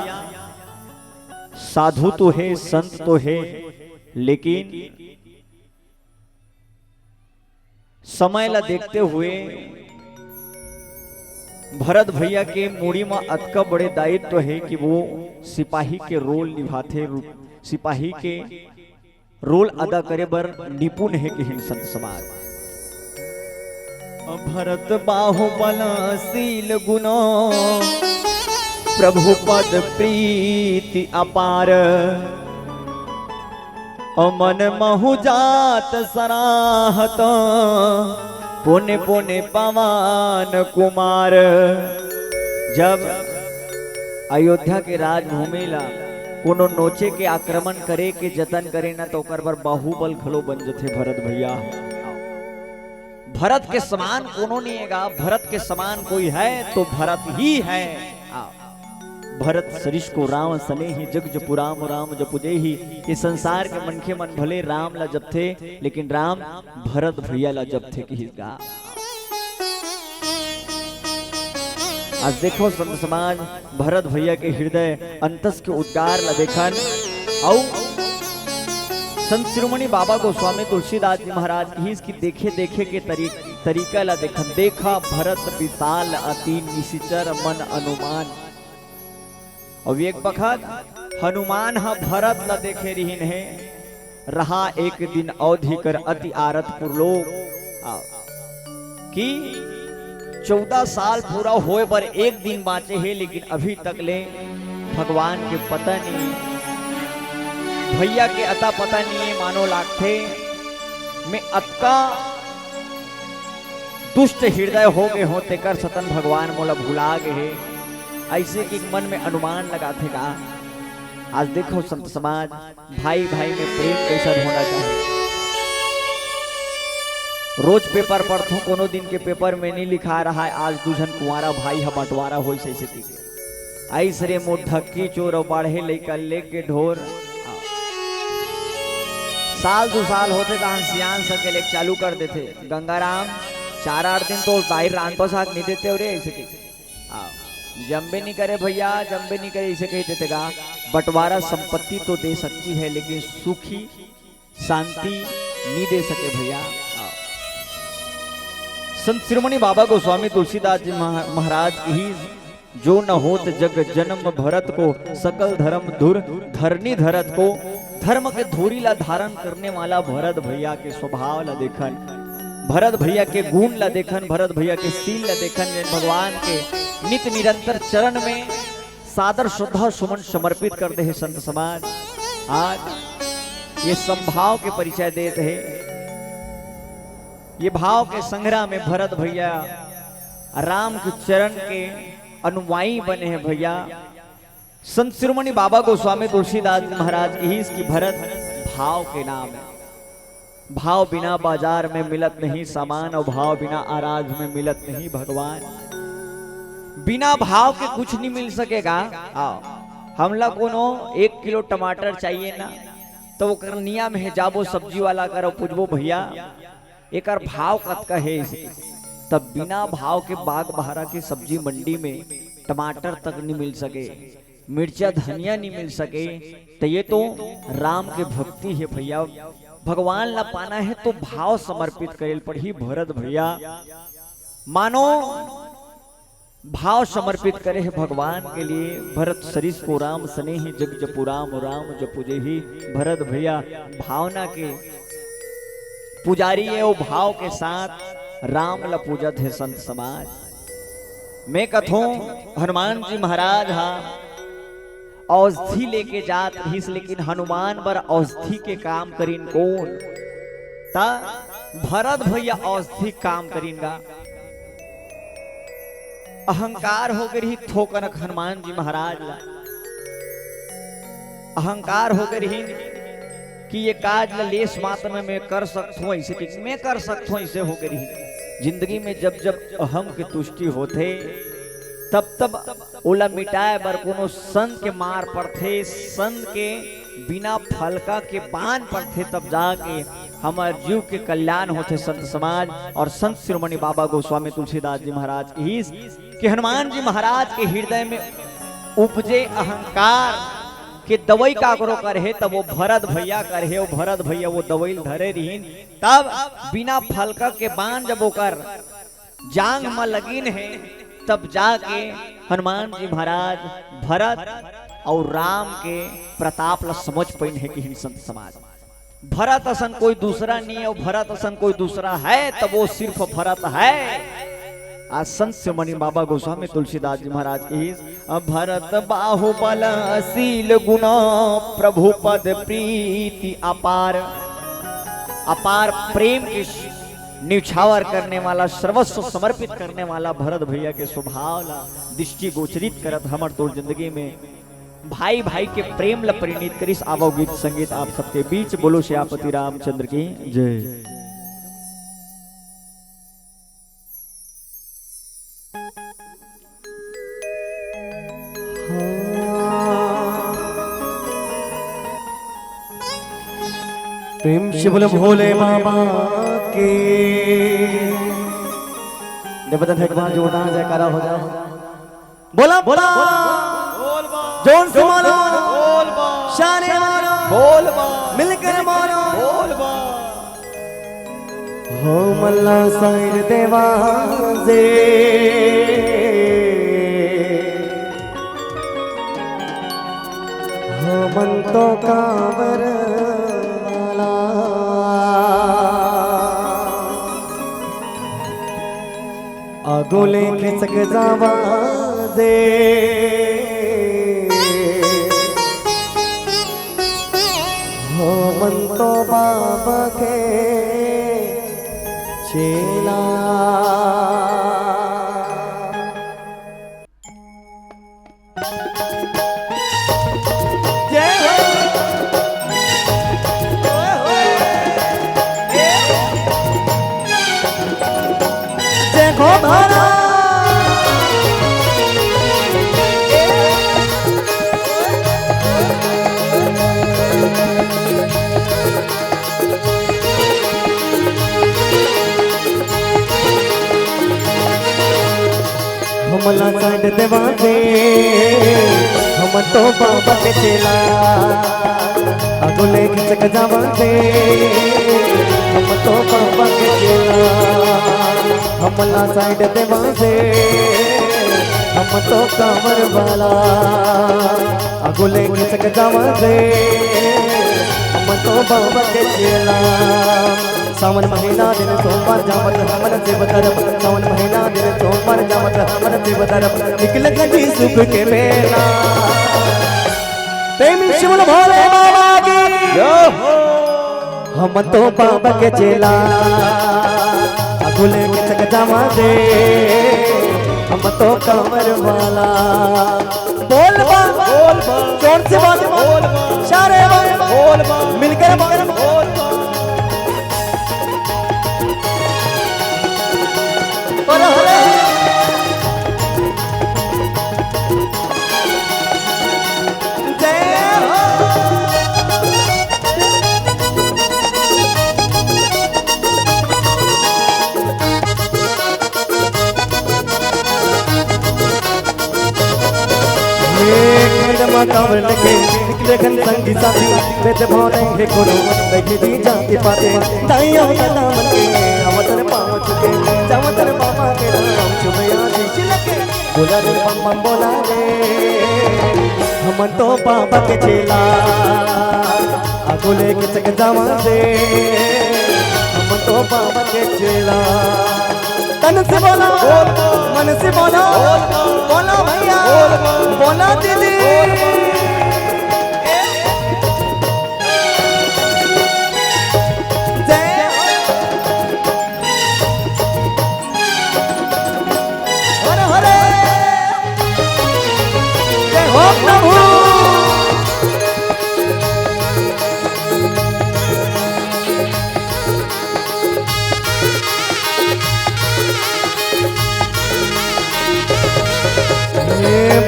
साधु तो है संत तो है, लेकिन समय ला देखते हुए भरत भैया के मूड़ी में अतका बड़े दायित्व तो है कि वो सिपाही के रोल निभाते, सिपाही के रोल अदा करे बर निपुण है कि संत समाज। भरत बाहुबल शील गुणो प्रभु पद प्रीति अपार अमन महु जात सराहत पुण्य पुण्य पवन कुमार। जब अयोध्या के राजभूमि ला कोनो नोचे के आक्रमण करे के जतन करे ना तो ओकर बर बाहुबल खलो बन जथे भरत भैया। भरत के समान कोनो नहीं हैगा, भरत के समान कोई है तो भरत ही है। भरत सरिष को राम सने ही जग जपु राम राम जपुजे ही। ये संसार के मनखे मन भले राम ला जप थे, लेकिन राम भरत भैया ला जप थे कि आज देखो संत समाज भरत भैया के हृदय अंतस के उद्गार ला देखन और संत शिरोमणि बाबा गोस्वामी तुलसीदास जी महाराज की इसकी देखे देखे के तरीका ला देखन। देखा भरत विशाल अति निशिचर मन अनुमान। और एक बखत हनुमान हा भरत ला देखे रहीन है रहा एक दिन अवधि कर अति आरत पुरलोक कि 14 साल पूरा होए पर एक दिन बाँचे है, लेकिन अभी तक ले भगवान के पता नहीं, भैया के अता पता नहीं है। मानो लागथे में अतका दुष्ट हृदय हो गए हो तेकर सतन भगवान मोला भुला गए, ऐसे कि मन में अनुमान लगाते का। आज देखो संत समाज भाई भाई में प्रेम कैसा होना चाहिए। रोज पेपर पढ़ो, कोनो दिन के पेपर में नहीं लिखा रहा है आज दूजन कुंवारा भाई हम बंटवारा हो ऐसे रे मोट धक्की चोर और बाढ़े लेकर लेके ढोर। साल 2 साल होते तो सियान सके लेक चालू कर देते। गंगाराम 4-8 दिन तो बाहर रान पसाक नहीं देते और ऐसे जम्बे नहीं करे भैया, जम्बे नहीं करे इसे कह देते गा। बंटवारा संपत्ति तो दे सकती है, लेकिन सुखी शांति नहीं दे सके भैया। संत शिरोमणि बाबा गोस्वामी तुलसीदास जी महाराज की जो न होत जग जन्म भरत को सकल धर्म धुर धरनी धरत को। धर्म के धूरी ला धारण करने वाला भरत भैया के स्वभाव ला देखन, भरत भैया के गुण ला देखन, भरत भैया के शील ला देखन। भगवान के नित निरंतर चरण में सादर श्रद्धा सुमन समर्पित करते हैं संत समाज। आज ये संभाव के परिचय देते हैं। ये भाव के संग्राम में भरत भैया राम के चरण के अनुयायी बने हैं भैया। संत शिरोमणि बाबा गोस्वामी तुलसीदास महाराज की ही इसकी भरत भाव के नाम है। भाव बिना बाजार में मिलत नहीं सामान, और भाव बिना आराध में मिलत नहीं भगवान। बिना भाव के कुछ नहीं मिल सकेगा। हमला कोनो 1 किलो टमाटर चाहिए ना तो वो निया में जाबो सब्जी वाला करो पूछबो भैया एक भाव कतका है, तब बिना भाव के बाग बहारा की सब्जी मंडी में टमाटर तक नहीं मिल सके, मिर्चा धनिया नहीं मिल सके। तो ये तो राम के भक्ति है भैया। भगवान ला पाना है तो भाव समर्पित करेल पड़ी। भरत भैया मानो भाव समर्पित करे है भगवान के लिए। भरत सरिस को राम स्नेही जग जपु राम, राम जपु जेहि। भरत भैया भावना के पुजारी है, वो भाव के साथ राम ला पूजत है संत समाज। मैं कथूं हनुमान जी महाराज हा औषधि लेके जात रहीस, लेकिन हनुमान बर औषधि के काम करीन कौन? ता भरत भैया औषधि काम करीनगा। अहंकार हो गई थोकनक हनुमान जी महाराज ला। अहंकार हो गई कि ये काज ला लेस मात्र में मैं कर सकता हूँ, ऐसे ठीक मैं कर सकता हूँ, ऐसे हो गई। जिंदगी में जब जब अहम की तुष्टि होते तब तब ओला मिटाए बर कोनो संत के मार पड़थे, संत के बिना फलका के बांध पड़थे, तब जाके हमार जीव के कल्याण होते संत समाज। और संत शिरोमणि बाबा गोस्वामी तुलसीदास जी महाराज की कि हनुमान जी महाराज के हृदय में उपजे अहंकार के दवाई का करो करे, तब वो भरत भैया करे, वो भरत भैया वो दवाई धरे रहीन। तब बिना फलका के बांध जब वो कर जांग में लगिन है, तब जाके हनुमान जी महाराज भरत और राम के प्रताप ला समझ पाइन है कि संत समाज। भरत असन कोई दूसरा नहीं है, भरत असन कोई दूसरा है तब वो सिर्फ भरत है। आज संत शिरोमणि बाबा गोस्वामी तुलसीदास जी महाराज की भरत बाहुबल असील गुना प्रभु पद प्रीति अपार। अपार प्रेम की निछावर करने वाला, सर्वस्व समर्पित करने वाला भरत भैया के स्वभाव ला दृष्टि गोचरित करत हमर तोर जिंदगी में भाई भाई के प्रेम ला परिणित करिस। आवो गीत संगीत आप सबके बीच। बोलो श्यापति रामचंद्र की जय। प्रेम से बोले भोले बाबा के निवेदन है कि वहां जोड़ा जयकारा हो जाए। बोला बोला जोन से मारो, शाने मारो, मिलकर मारो, हो मल्ला साइड देवाजे हो मन तो कांवर वाला आगोले खिसक जावा दे हो मन तो बाबा के चेला। जय हो भारा हमला साइड देवाजे हम तो बाबा के चेला अगोले खिसक जावाजे हम तो बाबा के चेला। हमला साइड देवाजे हम तो कांवर वाला अगोले खिसक जावाजे हम तो बाबा के चेला। सावन महीना दिन सोमवार जामत हमन देव तरफ, सावन महीना दिन सोमवार जामत हमन देव तरफ, निकल गई सुख के मेला। प्रेमी शिवल भोले बाबा की हम तो बाबा के चेला अगुले के चक जावा दे हम तो कांवर वाला। बोल बा जोर से बोल सारे बोल मिलकर बोल कांवर लगे निकले घन संगी साथी वेद भोलेंगे कोनो देखे दी जाति पाते दाइया दादा मन के अवतन पाव चुके जावतन बाबा के नाम चुमया जी लगे बोला रे बम बम बोला रे हम तो बाबा के चेला आगो लेके चक जावा दे हम तो बाबा के चेला तन से बोला मन से बोला बोला भैया बोला दीदी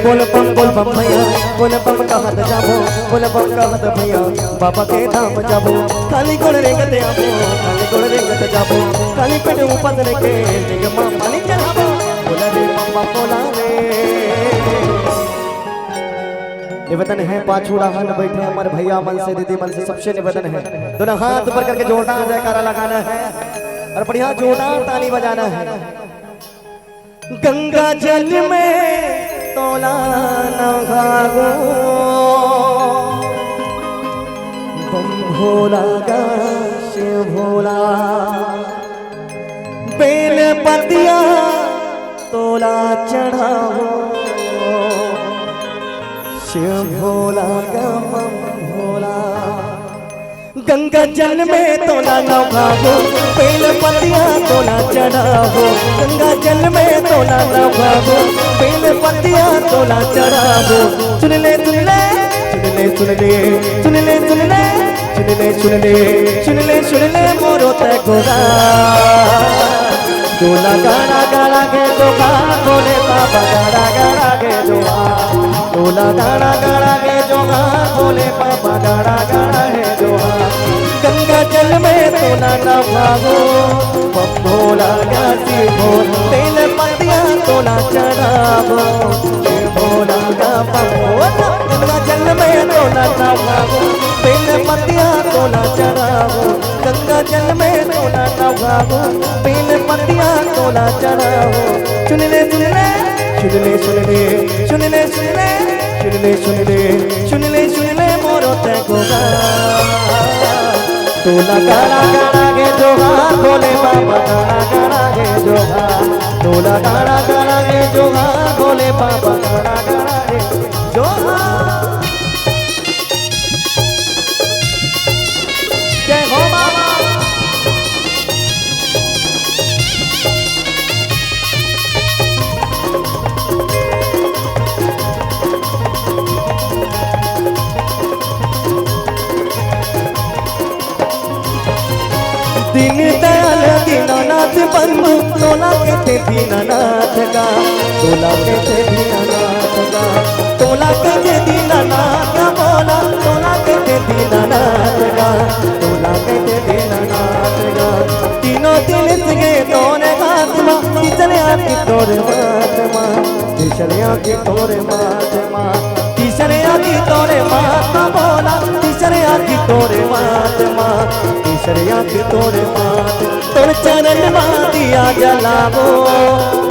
बोल बम भैया बोल बम कहत जाबो बोल बम कहत भैया बाबा के धाम जाबो खाली गोड़ रेंगते आबो खाली गोड़ रेंगते जाबो खाली पेट ऊपर के जग मां पानी चढ़ाबो बोला रे बम बोला रे निवेदन है पाछूड़ा हन बैठे हमारे भैया मन से दीदी मन से सबसे निवेदन है दोनों हाथ ऊपर करके जोरदार जयकारा लगाना है और बढ़िया जोरदार ताली बजाना है गंगा जल में तोला न भागो बम भोला गा शिव भोला बेल पतिया तोला चढ़ाओ शिव भोला गा बम भोला गंगा जल में तोला न भागो बेल पतिया तोला चढ़ाओ गंगा जल में तोला न भागो बेल पतिया तोला चढ़ाओ सुन ले सुन ले सुन ले सुन ले सुन ले सुन ले सुन ले सुन ले सुन ले मोरो ते गोरा तोला गाना गाना के जोगा बोले बाबा गाना गाना के जोगा तोला गाना गाना के जोगा बोले बाबा गाना गाना है जोगा गंगा जल में तोला न भागो बम भोला गाती बोल बेल पतिया तोला चढ़ावो शिव भोला का बम भोला गंगा जल में तोला न भागो बेल पतिया तोला चढ़ावो गंगा जल में तोला न भागो बेल पतिया तोला चढ़ावो सुन ले सुन ले सुन ले सुन ले सुन ले सुन ले सुन ले सुन ले सुन ले सुन ले मोरो ते गोगा तोला गाना गाना गे जोगा बोले बाबा गाना गाना गे जोगा तोला गाना गाना गे जोगा बोले बाबा गाना गाना गे जोगा जय हो बाबा दीन दयाल दीनानाथ बंधु तोला कहते दीनानाथ का तोला कहते दीनानाथ का तोला कहते दीनानाथ का बोला तोला कहते दीनानाथ का तोला कहते दीनानाथ का तीनों दिन सगे तोरे आत्मा किसने आके तोरे महात्मा किसने आके तोरे महात्मा किसने आके तोरे महात्मा बोला किसने आके तोरे महात्मा किसने आके तोरे महात्मा तोर चरण दिया जलावो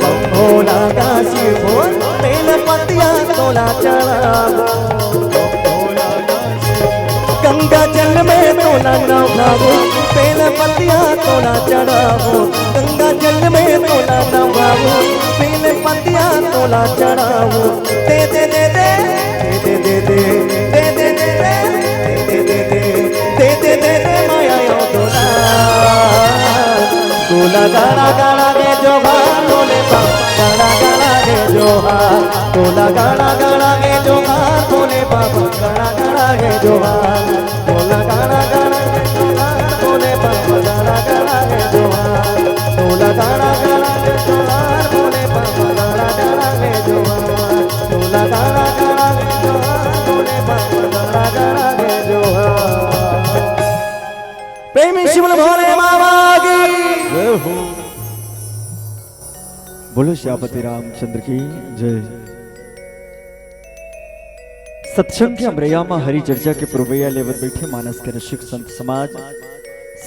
बम भोला का शिव भोल बेल पतिया तोला चढ़ावो गंगा जल में तोला न भागो बेल पतिया तोला चढ़ावो गंगा जल में तोला न भागो बेल पतिया तोला चढ़ावो दे दे दे दे दे दे दे दे दे दे दे दे दे दे दे दे माया यो तोला तोला गाना गाना गे जोगा बोले बाबा गाना गाना गे जोगा तोला गाना गाना गे जोगा बोले बाबा गाना गाना गे जोगा तोला गाना गाना गे जोगा बोले बाबा गाना गाना गे जोगा तोला गाना गाना गे जोगा बोले बाबा गाना गाना गे जोगा तोला गाना गाना गे जोगा बोले बाबा गाना गाना गे जोगा प्रेमी शिव भोले बाबा की बोलो श्यामपति रामचंद्र की जय। सत्संग के अमरैया में हरि चर्चा के पुरवैया लेवत बैठे मानस के रसिक संत समाज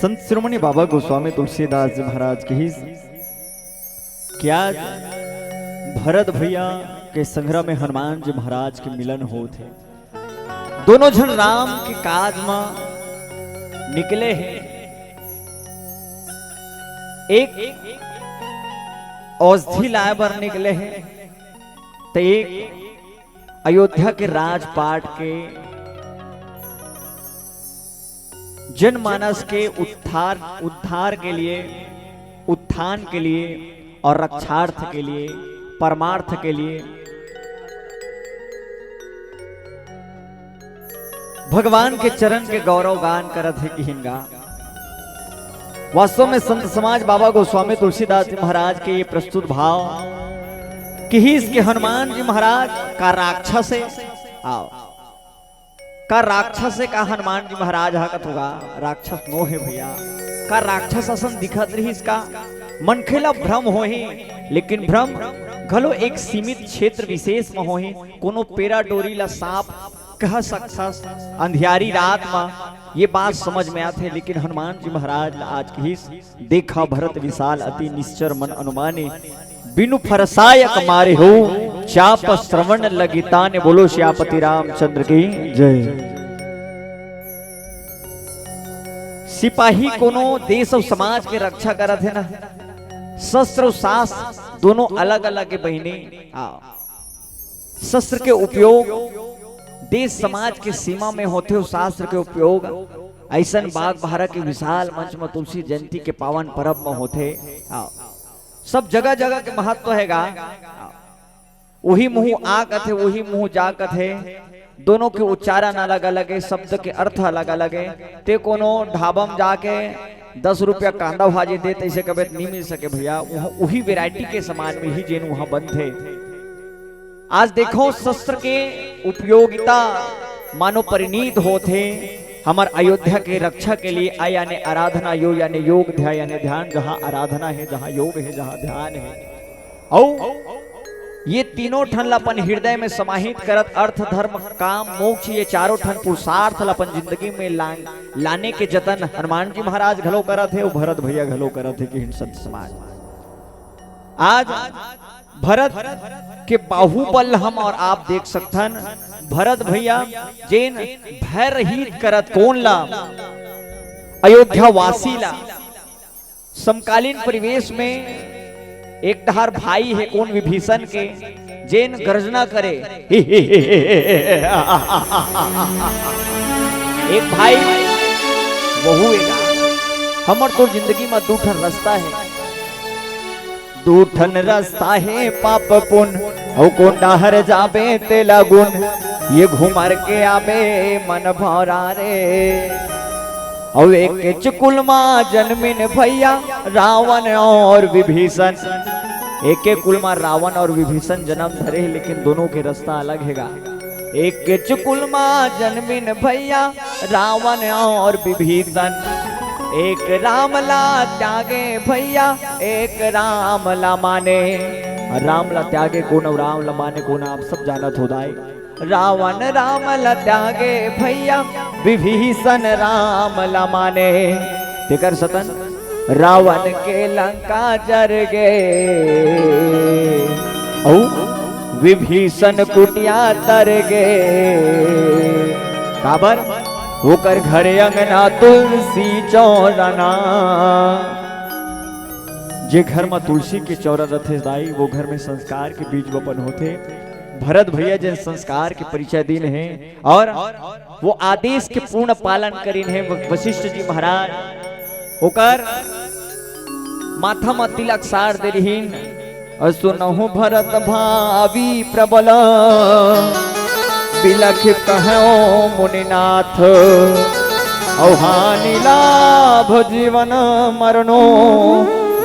संत शिरोमणि बाबा गोस्वामी तुलसीदास जी महाराज की क्या भरत भैया के संग्रह में हनुमान जी महाराज के मिलन हो थे। दोनों जन राम के काज में निकले हैं। एक औषधि लाए बर निकले हैं तो एक अयोध्या के राजपाट के जनमानस के उद्धार के लिए, उत्थान के लिए और रक्षार्थ के लिए, परमार्थ के लिए भगवान के चरण के गौरव गान करत है कि हिंगा। वास्तव में संत समाज बाबा गोस्वामी तुलसीदास जी महाराज के ये प्रस्तुत भाव कि ही इसके हनुमान जी महाराज का राक्षस है, आओ का राक्षस है, का हनुमान जी महाराज हकत होगा राक्षस नो है भैया, का राक्षस असन दिखत रही इसका मन खेला भ्रम हो ही, लेकिन भ्रम घलो एक सीमित क्षेत्र विशेष में हो ही। कोनो पेरा डोरी ला सांप कह सकता अंधियारी रात में ये बात समझ में आते, लेकिन हनुमान जी महाराज आज की देखा भरत विशाल अति निश्चर मन अनुमाने बिनु फरसायक मारे हो चाप श्रवण लगिता ने। बोलो श्यापति रामचंद्र की जय। सिपाही कोनो देश और समाज के रक्षा करत है ना, शस्त्र और शास्त्र दोनों अलग अलग के बहिनी। शस्त्र के उपयोग देश समाज के सीमा में होते हो, शास्त्र के उपयोग ऐसन बाग बहारा के विशाल मंच में तुलसी जयंती के पावन पर्व में होते। सब जगह जगह के महत्व हैगा। वही मुंह आ कथे वही मुंह जा कथे, दोनों के उच्चारण अलग अलग है, शब्द के अर्थ अलग अलग है। ते कोनो ढाबम जाके 10 रुपया कांदा भाजी दे तैसे कभी नहीं मिल सके भैया, वही वैरायटी के समान में ही जेन वहां बंद थे। आज देखो शस्त्र के उपयोगिता मानो परिणीत होते हमार अयोध्या के रक्षा के लिए आ, यानी आराधना योग यानी योग ध्यान यानी ध्यान। जहां आराधना है, जहां योग है, जहां ध्यान है, और ये तीनों ठन अपन हृदय में समाहित करत अर्थ धर्म काम मोक्ष ये चारों ठन पुरुषार्थ अपन जिंदगी में लाने के जतन हनुमान जी महाराज घलो करत है, भरत भैया घलो करत है कि संत समाज। आज भरत के बाहुबल हम और आप देख सकथन। भरत भैया जेन भय रहित करत कौन ला, अयोध्या वासी ला। समकालीन परिवेश में एक डहार भाई है कौन विभीषण के, जेन गर्जना करे एक भाई वहू हमर तो जिंदगी में दू ठन रास्ता है, दू ठन रास्ता है पाप पुण्य औ को डाहर जाबे ते लगुन, ये घुमर के आबे मन भरा रे। और एक चुकुल माँ जन्मिन भैया रावण और विभीषण, एक कुल माँ रावण और विभीषण जन्म धरे, लेकिन दोनों के रास्ता अलग हैगा। एक चुकुल माँ जन्मिन भैया रावण और विभीषण, एक रामला त्यागे भैया एक रामला माने। रामला त्यागे कौन और रामला माने कौन आप सब जानत हो दाई। रावण रामला त्यागे भैया विभीषण रामला माने। तेकर सतन रावण के लंका जर गे औ विभीषण कुटिया तर गे। काबर होकर घरे अंगना तुलसी चौरना, जे घर में तुलसी के चौरा रथे दाई वो घर में संस्कार के बीज वपन होते। भरत भैया जिन संस्कार के परिचय दिन है और वो आदेश के पूर्ण पालन करीन है वशिष्ठ जी महाराज। ओकर माथा में तिलक सार दे रहीन, सुनहु भरत भावी प्रबल बिलख कहो मुनिनाथ, औहानि लाभ जीवन मरणो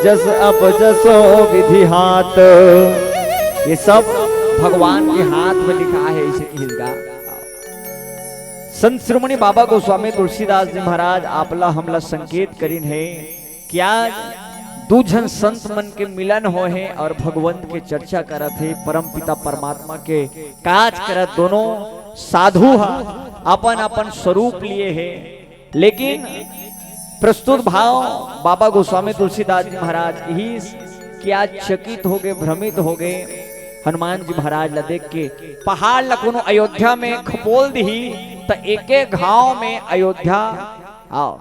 जस अब जसो विधि हाथ। ये सब भगवान के हाथ में लिखा है। इसे हिलगा संत श्रोमणी बाबा गोस्वामी तुलसीदास जी महाराज आपला हमला संकेत करीन है क्या दू जन संत मन के मिलन हो है और भगवंत के चर्चा करत है, परम पिता परमात्मा के काज करत। दोनों साधु अपन अपन स्वरूप लिए है, लेकिन प्रस्तुत भाव बाबा गोस्वामी तुलसीदास जी महाराज ही क्या चकित हो गए, भ्रमित हो गए हनुमान जी महाराज ला देख के पहाड़ ला कोनो अयोध्या में खपोल दी तो एक एक घाव में अयोध्या आओ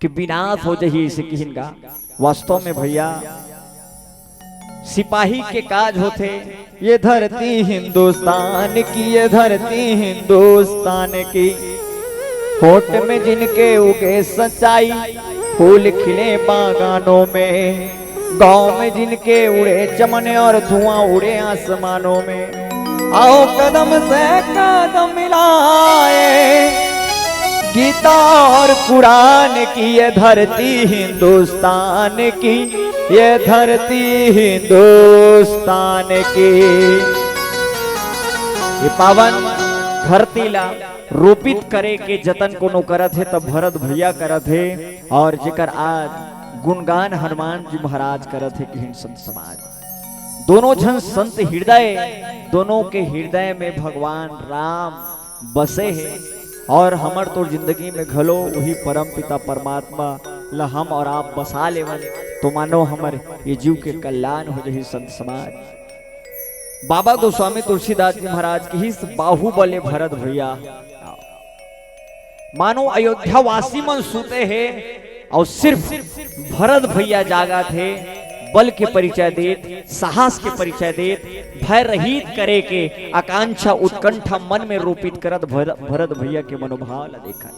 कि विनाश हो जाही इसे किहिनगा। वास्तव में भैया सिपाही के काज होते, ये धरती हिंदुस्तान की, ये धरती हिंदुस्तान की, होठ में जिनके उगे सच्चाई, फूल खिले बागानों में, गांव में जिनके उड़े चमन और धुआं उड़े आसमानों में। आओ कदम से कदम मिलाए, गीता और कुरान की, ये धरती हिंदुस्तान की, ये धरती हिंदुस्तान की। ये पावन धरती ला रोपित करे के जतन कोनो करत है तब भरत भैया करत है, और जेकर आज गुणगान हनुमान जी महाराज करत है कि संत समाज। दोनों जन संत हृदय, दोनों के हृदय में भगवान राम बसे हैं, और हमर तो जिंदगी में घलो वही परम पिता परमात्मा ला हम और आप बसा लेवन, तो मानो हमर ये जीव के कल्याण हो जाही संत समाज। बाबा गोस्वामी तुलसीदास जी महाराज की ही बाहुबले भरत भैया, मानो अयोध्या वासी मन सूते हैं और सिर्फ भरत भैया जागा थे, बल के परिचय देत, साहस के परिचय देत, भय रहित करे के आकांक्षा उत्कंठा मन में रोपित करत भरत भैया के मनोभाव ला देखा।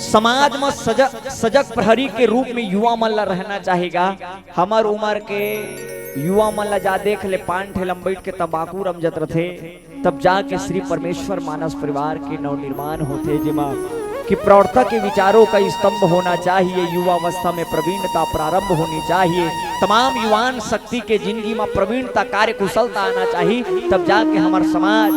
समाज में सजग प्रहरी के रूप में युवा मन ला रहना चाहेगा। हमार उम्र के युवा मन ला जा देख ले पान ठेलम बैठ के तंबाकू रमजत रथे, तब जाके श्री परमेश्वर मानस परिवार के नवनिर्माण होते, जिमा कि प्रौढ़ता के विचारों का स्तंभ होना चाहिए, युवावस्था में प्रवीणता प्रारंभ होनी चाहिए, तमाम युवान शक्ति के जिंदगी में प्रवीणता कार्य कुशलता आना चाहिए, तब जाके हमारा समाज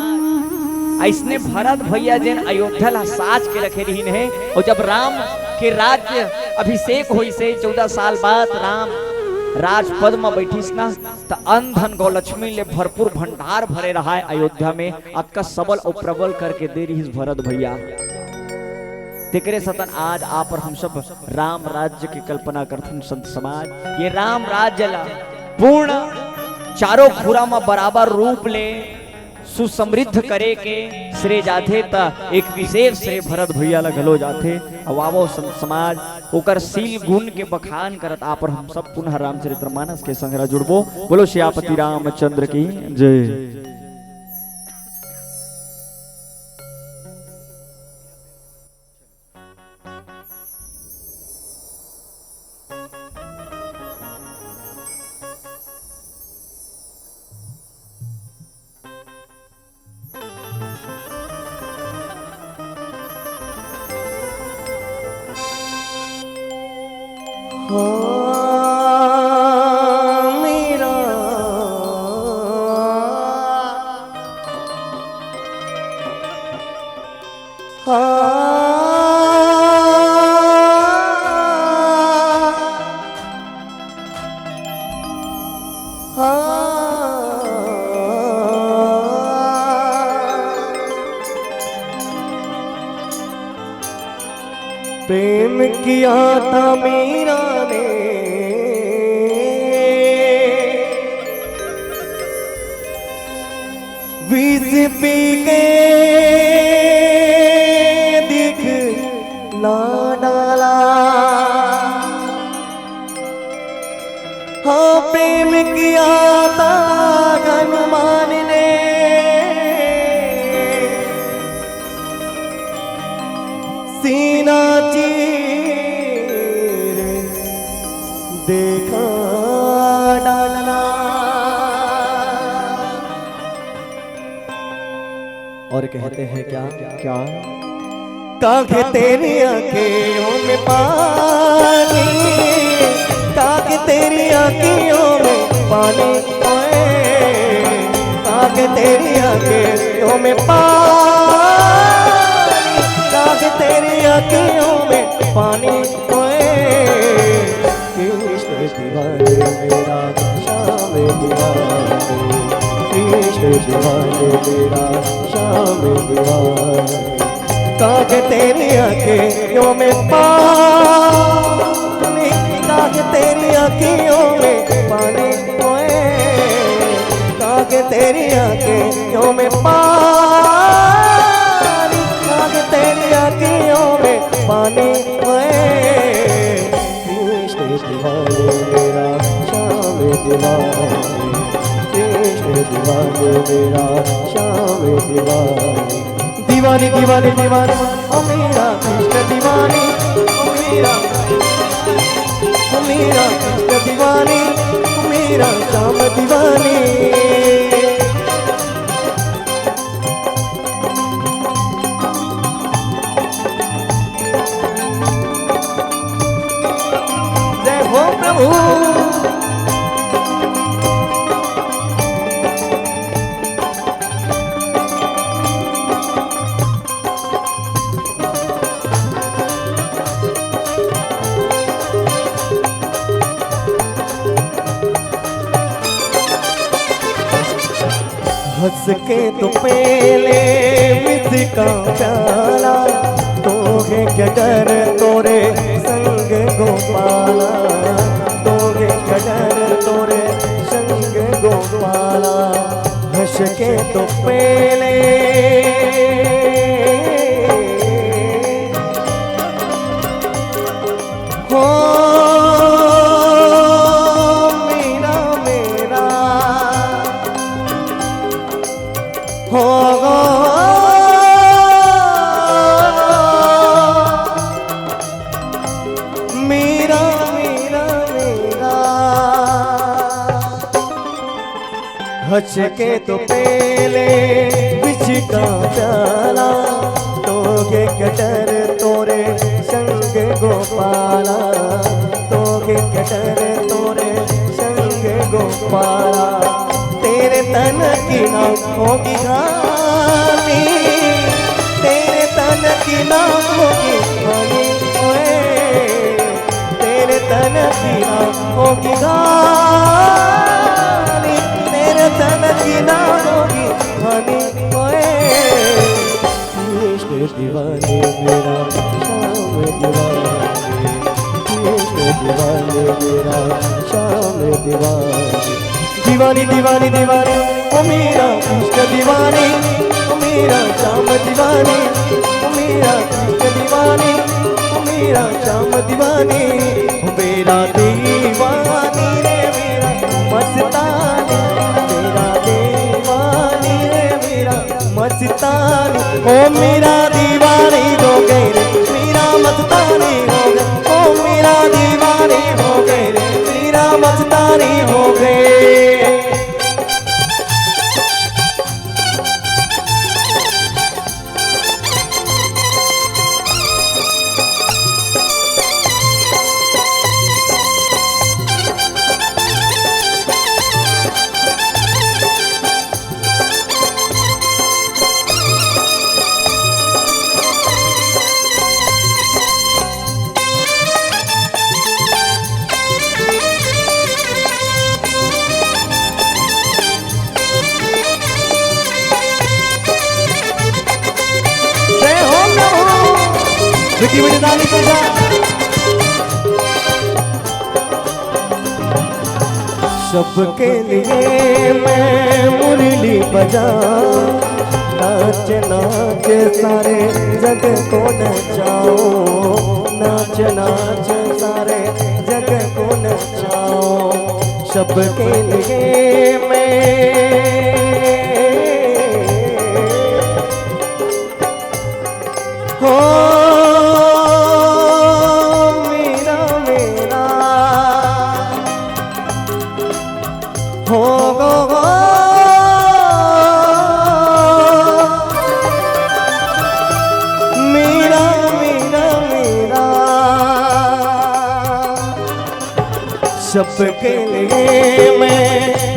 ऐसने भरत भैया जिन अयोध्या ला साज के रखे रही है। और जब राम के राज्य अभिषेक हुई से 14 साल बाद राम राजपद में बैठीस ना, तो अन्न धन गौलक्ष्मी ले भरपूर भंडार भरे रहा है अयोध्या में, अक्का सबल और प्रबल करके दे रही भरत भैया। तेकरे सतन आज आप और हम सब राम राज्य की कल्पना करथन संत समाज। ये राम राज्य ला पूर्ण चारों खुरा में बराबर रूप ले सुसमृद्ध करे के श्रेय जाथे, ता एक विशेष श्रेय भरत भैया ला घलो जाथे। अवावो संत समाज ओकर शील गुण के बखान करत आप और हम सब पुनः रामचरितमानस के संग जुड़बो। बोलो श्यापति रामचंद्र की जय। मेरा प्रेम किया था मीरा ने, विष पी के दिखला डाला। हाँ प्रेम किया था हनुमान ने, सीना चीर देखा डालना। और कहते हैं क्या क्या काहे तेरी आंखों में पानी, काहे तेरी आंखों में पानी, काहे तेरी आंखों में पानी, काहे तेरी आंखों में पानी। कृष्ण दीवाने मेरा श्याम दीवाने, कृष्ण दीवाने मेरा श्याम दीवाने। काहे तेरी आंखों में पानी, काहे तेरी आंखों में पानी। दीवाने मेरा श्याम दीवाने। दीवानी दीवानी दीवानी ओ मेरा कृष्ण दीवानी, ओ मेरा कृष्ण दीवानी, ओ मेरा श्याम दीवानी। जय हो प्रभु। हंस के तो पहले मिसका प्याला, तोगे क्या डर तोरे संग गोपाला, तोगे क्या डर तोरे संग गोपाला। हंस के तो पहले हो होगा मेरा मेरा मेरा। हंस के तो पहले बिछ का प्याला, तोगे कटर तोरे संग गोपाला, तोगे कटर तोरे संग गोपाला। तेरे तन की ना होगी खानी, तेरे तन की ना होगी खानी, ओए तेरे तन की ना होगी खानी, तेरे तन की ना होगी खानी, ओए कृष्ण दीवाने मेरा श्याम दीवाने, कृष्ण दीवाने मेरा श्याम दीवाने। दीवानी दीवानी दीवानी ओ मेरा कृष्ण दीवानी, ओ मेरा श्याम दीवानी, ओ मेरा कृष्ण दीवानी, ओ मेरा श्याम दीवानी। ओ मेरा दीवानी रे मेरा मस्तानी, मेरा दीवानी रे मेरा मस्तानी। ओ मेरा दीवानी हो गए रे मेरा मस्तानी हो गए, ओ मेरा दीवानी हो गए रे मेरा मस्तानी हो गए। मिठी मिठी ताली बजा। सबके लिए मैं मुरली बजा, नाच नाच सारे जग को नचाओ, नाच नाच सारे जग को नचाओ। सबके लिए मैं हो होगा मेरा मेरा मेरा। सबके लिए मैं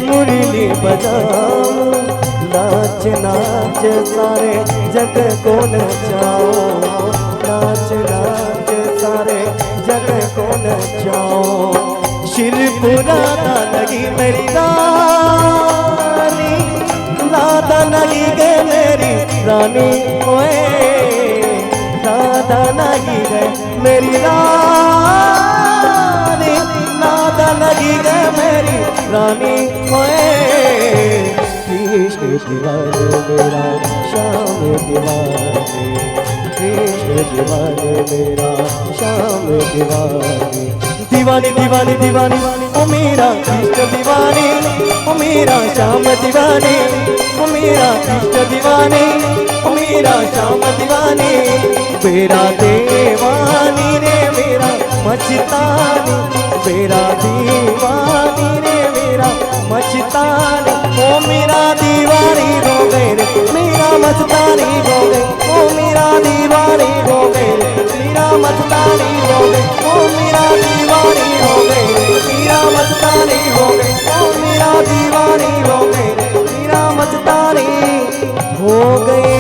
मुरली बजाऊं, नाच नाच सारे जग को नचाओ, नाच नाच सारे जग को नचाओ। शिरपुरा लगी मेरी रानी, राधा लगी गए मेरी रानी, ओए राधा लगी गए मेरी रानी, राधा लगी गए मेरी रानी, ओए कृष्ण दीवाने मेरा श्याम दीवाने, कृष्ण दीवाने मेरा श्याम दीवाने। दीवानी दीवानी दीवानी ओ मेरा कृष्ण दीवाने, ओ मेरा श्याम दीवाने, ओ मेरा कृष्ण दीवाने, ओ मेरा श्याम दीवाने। मेरा दीवानी रे मेरा मस्तानी, मेरा दीवानी रे मेरा मस्तानी। ओ मेरा दीवानी हो गए रे मेरा मस्तानी हो गए, ओ मेरा दीवानी हो गए रे मेरा मस्तानी हो गए, ओ मेरा दीवानी हो गए रे मेरा मस्तानी हो गए, ओ मेरा दीवानी हो गए रे मेरा मस्तानी हो गए।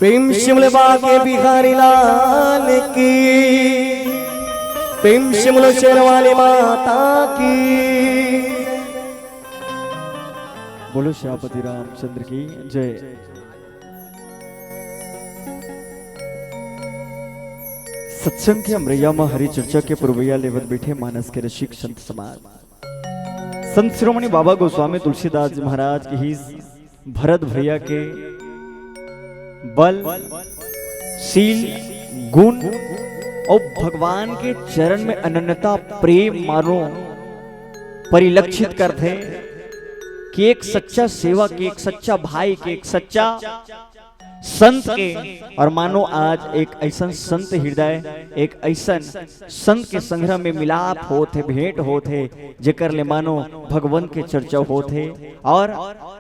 प्रेम शिमल बाके बिहारी लाल की, प्रेम शिमल शेरवाली माता की। बोलो श्यापति रामचंद्र की जय। सत्संग के अमरैया में हरि चर्चा के पुरवैया लेवत बैठे मानस के रसिक संत समाज संत शिरोमणि बाबा गोस्वामी तुलसीदास जी महाराज की ही भरत भैया के बल शील गुण और भगवान के चरण में अनन्यता प्रेम मानो परिलक्षित करते कि एक सच्चा सेवक, एक सच्चा भाई के, एक सच्चा संत के, और मानो आज एक ऐसा संत हृदय, एक ऐसा संत के संग्रह में मिलाप होते, भेंट होते, जेकर ले मानो भगवान के चर्चा होते, और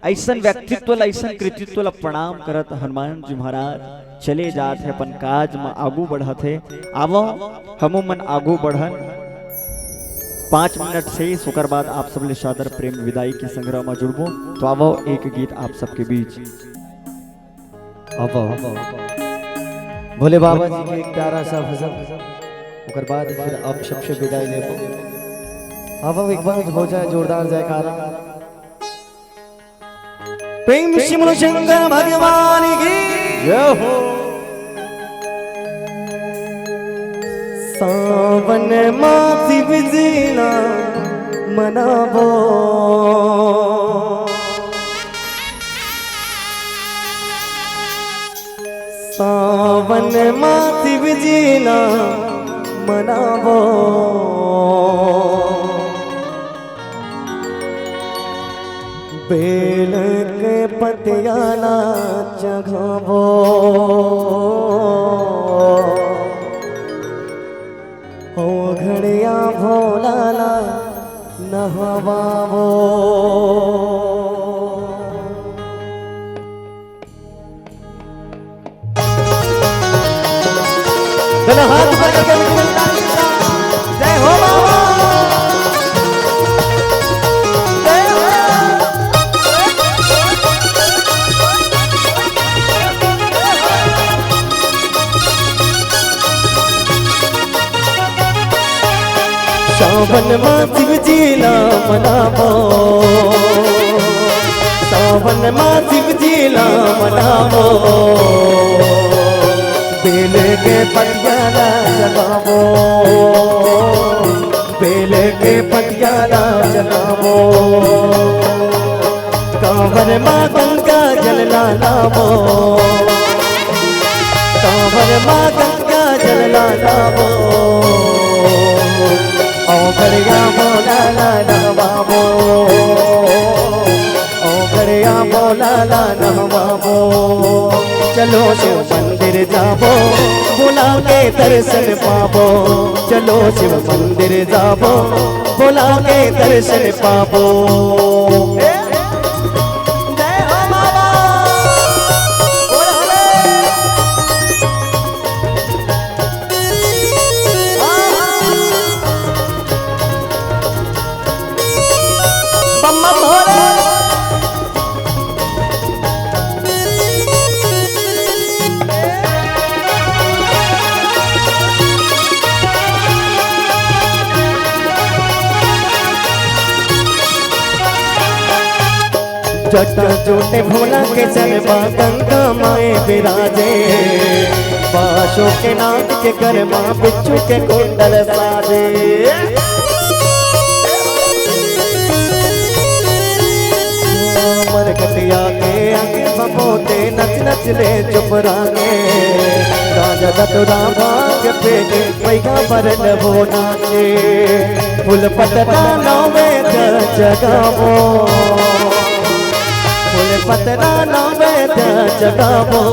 ऐसा व्यक्तित्व, ऐसा कृतित्व प्रणाम करत हनुमान जी महाराज चले जाते अपन काज में आगू बढ़ते। आवो हमो मन आगू बढ़न 5 मिनट से सुकर बाद आप सब ले सादर प्रेम विदाई के संग्रह में जुड़बो। तो आवो एक गीत आप सबके बीच। आवो भोले बाबा जी के एक प्यारा सा भजन, उकर बाद फिर आप सबसे विदाई लेबो। आवो एक बार हो जाए जोरदार जयकारा। प्रेम शिमल शंकर भगवान की जय हो। सावन मासी बिजना मनावो, सावन मासी बिजना मनावो। बेल के पतियाला चघावो, हो घड़िया भोलाला नहवावो। हाथ पर करके जय हो बाबा, जय हो। सावन मां शिव जी ला मनावो, सावन मां शिव जी ला मनावो। बेल के पटियाला जगावो, बेल के पटियाला जगावो। कांवर मां गंगा जल लावो, कांवर मां गंगा जल लावो। ओ घड़िया बोला नहवावो, ओ घड़िया बोला नहवावो। चलो शिव मंदिर जाबो, बुला के दर्शन पाबो। चलो शिव मंदिर जाबो, बुला के दर्शन पाबो। जय हो बाबा, बम्मा भोले। जटा जोटे भोला के चलवा गंगा माए विराजे। बाशों के नाक के कर माँ बिच्छू के कुंडल साजे। मरकटिया के आगे बपोते नच नच ले चुप रागे राजा दतुरा भाग पेटे पैगा बरन वो नाचे फुल पतरा नवे जगावो फुल पतरा नवे जगावो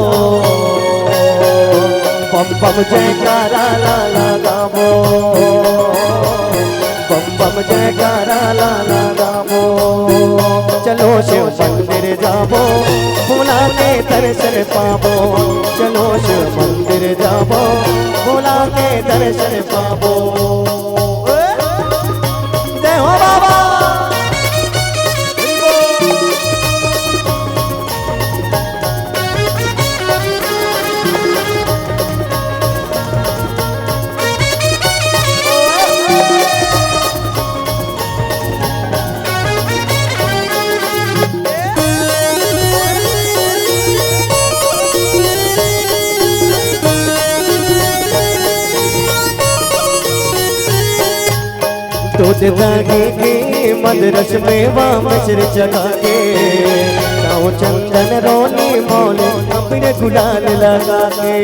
बम बम जयकारा ला लगावो बम बम जयकारा ला लगावो चलो शिव मंदिर जाबो भोला के दर्शन पाबो चलो शिव मंदिर जाबो भोला के दर्शन पाबो जय हो बाबा दूध दागी के मदरस में वाम सिर चढ़ा के गाँव चंदन रोनी मौल अपने गुलाल लगा के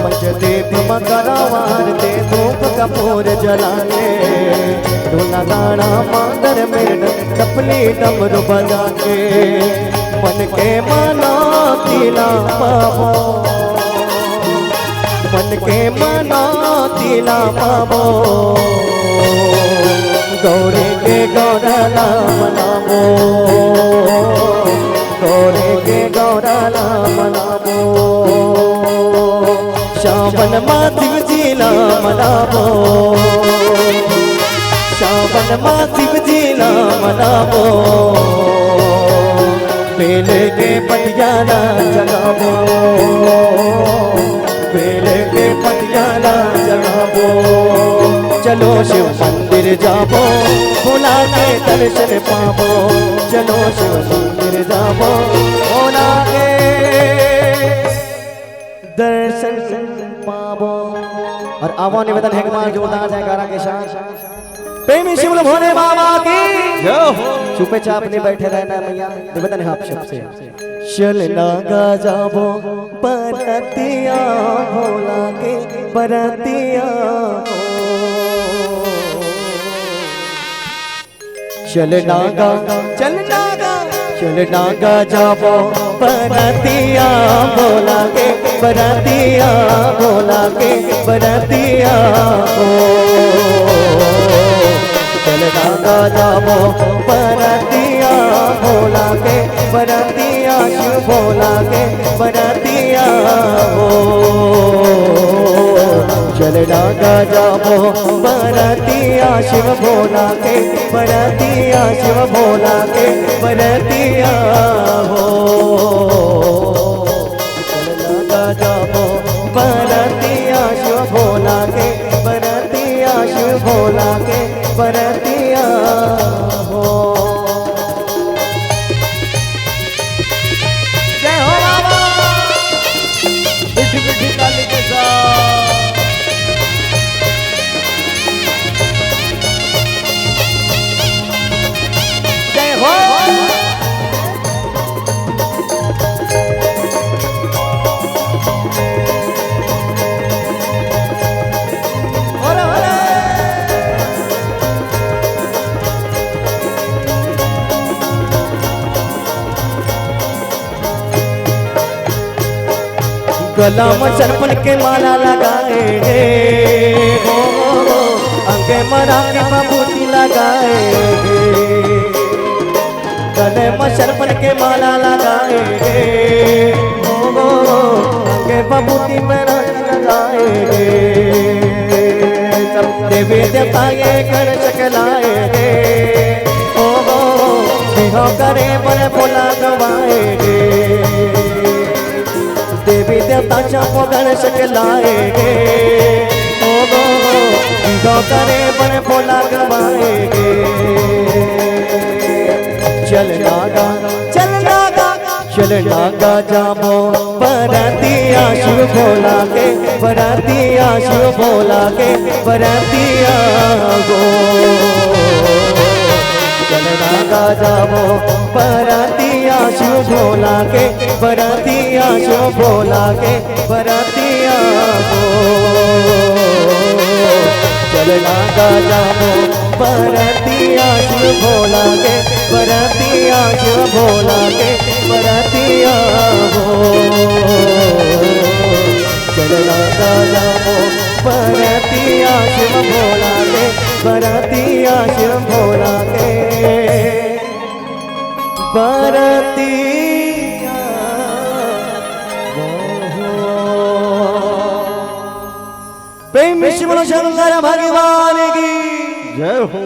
पंचदेव मकरावार दे धूप कपूर जला के ढोला गाना मांदर में टपली डमरू बजा के मन के मना तिला पावो मन के मना तिला पावो गौरे के गौरला मनावो गौरे के गौरला मनावो श्रावण मासिव जिला मनावो श्रावण मासिव जिला मनावो बेल के पटियाला जगावो बेल के पटियाला जगावो चलो शिव मंदिर जाबो भोला के दर्शन पाबो चलो शिव मंदिर जाबो भोला के दर्शन पाबो और आवो निवेदन है कुमार जोरदार जयकारा के साथ प्रेमी शिव भोले बाबा की चुपे चाप नहीं बैठे रहना मैया निवेदन है आप सबसे चलना गा जाबो बरतिया भोला के बरतिया चलना गा जाबो बरतिया भोला के बरतिया भोला के बरतिया चलना गा जाबो बरतिया भोला के बरतिया शिव भोला के बरतिया हो चलना गा जाबो बरतिया शिव भोला के बरतिया शिव भोला के बरतिया हो चलना गा जाबो बरतिया शिव भोला के बरतिया शिव भोला के बरतिया हो काली के साथ जय हो गला में सरपन के माला लगाए हो अंगे मरा के बबूती लगाए गले में सरपन के माला लगाए हो अंगे बबूती में लगाए सब देवी देवता ये कर सकलाए हो बिहा करे बड़े बोला गवाए देवी देवता चापो गणेश के लाए ओ गो करे बन बोला गवाए चल नागा चलना गा जामो बरातिया शिव भोला के बरातिया शिव भोला के बरातिया गो चलना गा जामो बरातिया शिव भोला के बरातिया शिव भोला के बरातिया गो चलना गा जामो बरातिया शिव भोला के बरातिया शिव भोला के बरातिया हो चलना गा जामो बरातिया शिव भोला के बरातिया शिव भोला के बरातिया प्रेम शिव शंकर भगवान की जय हो।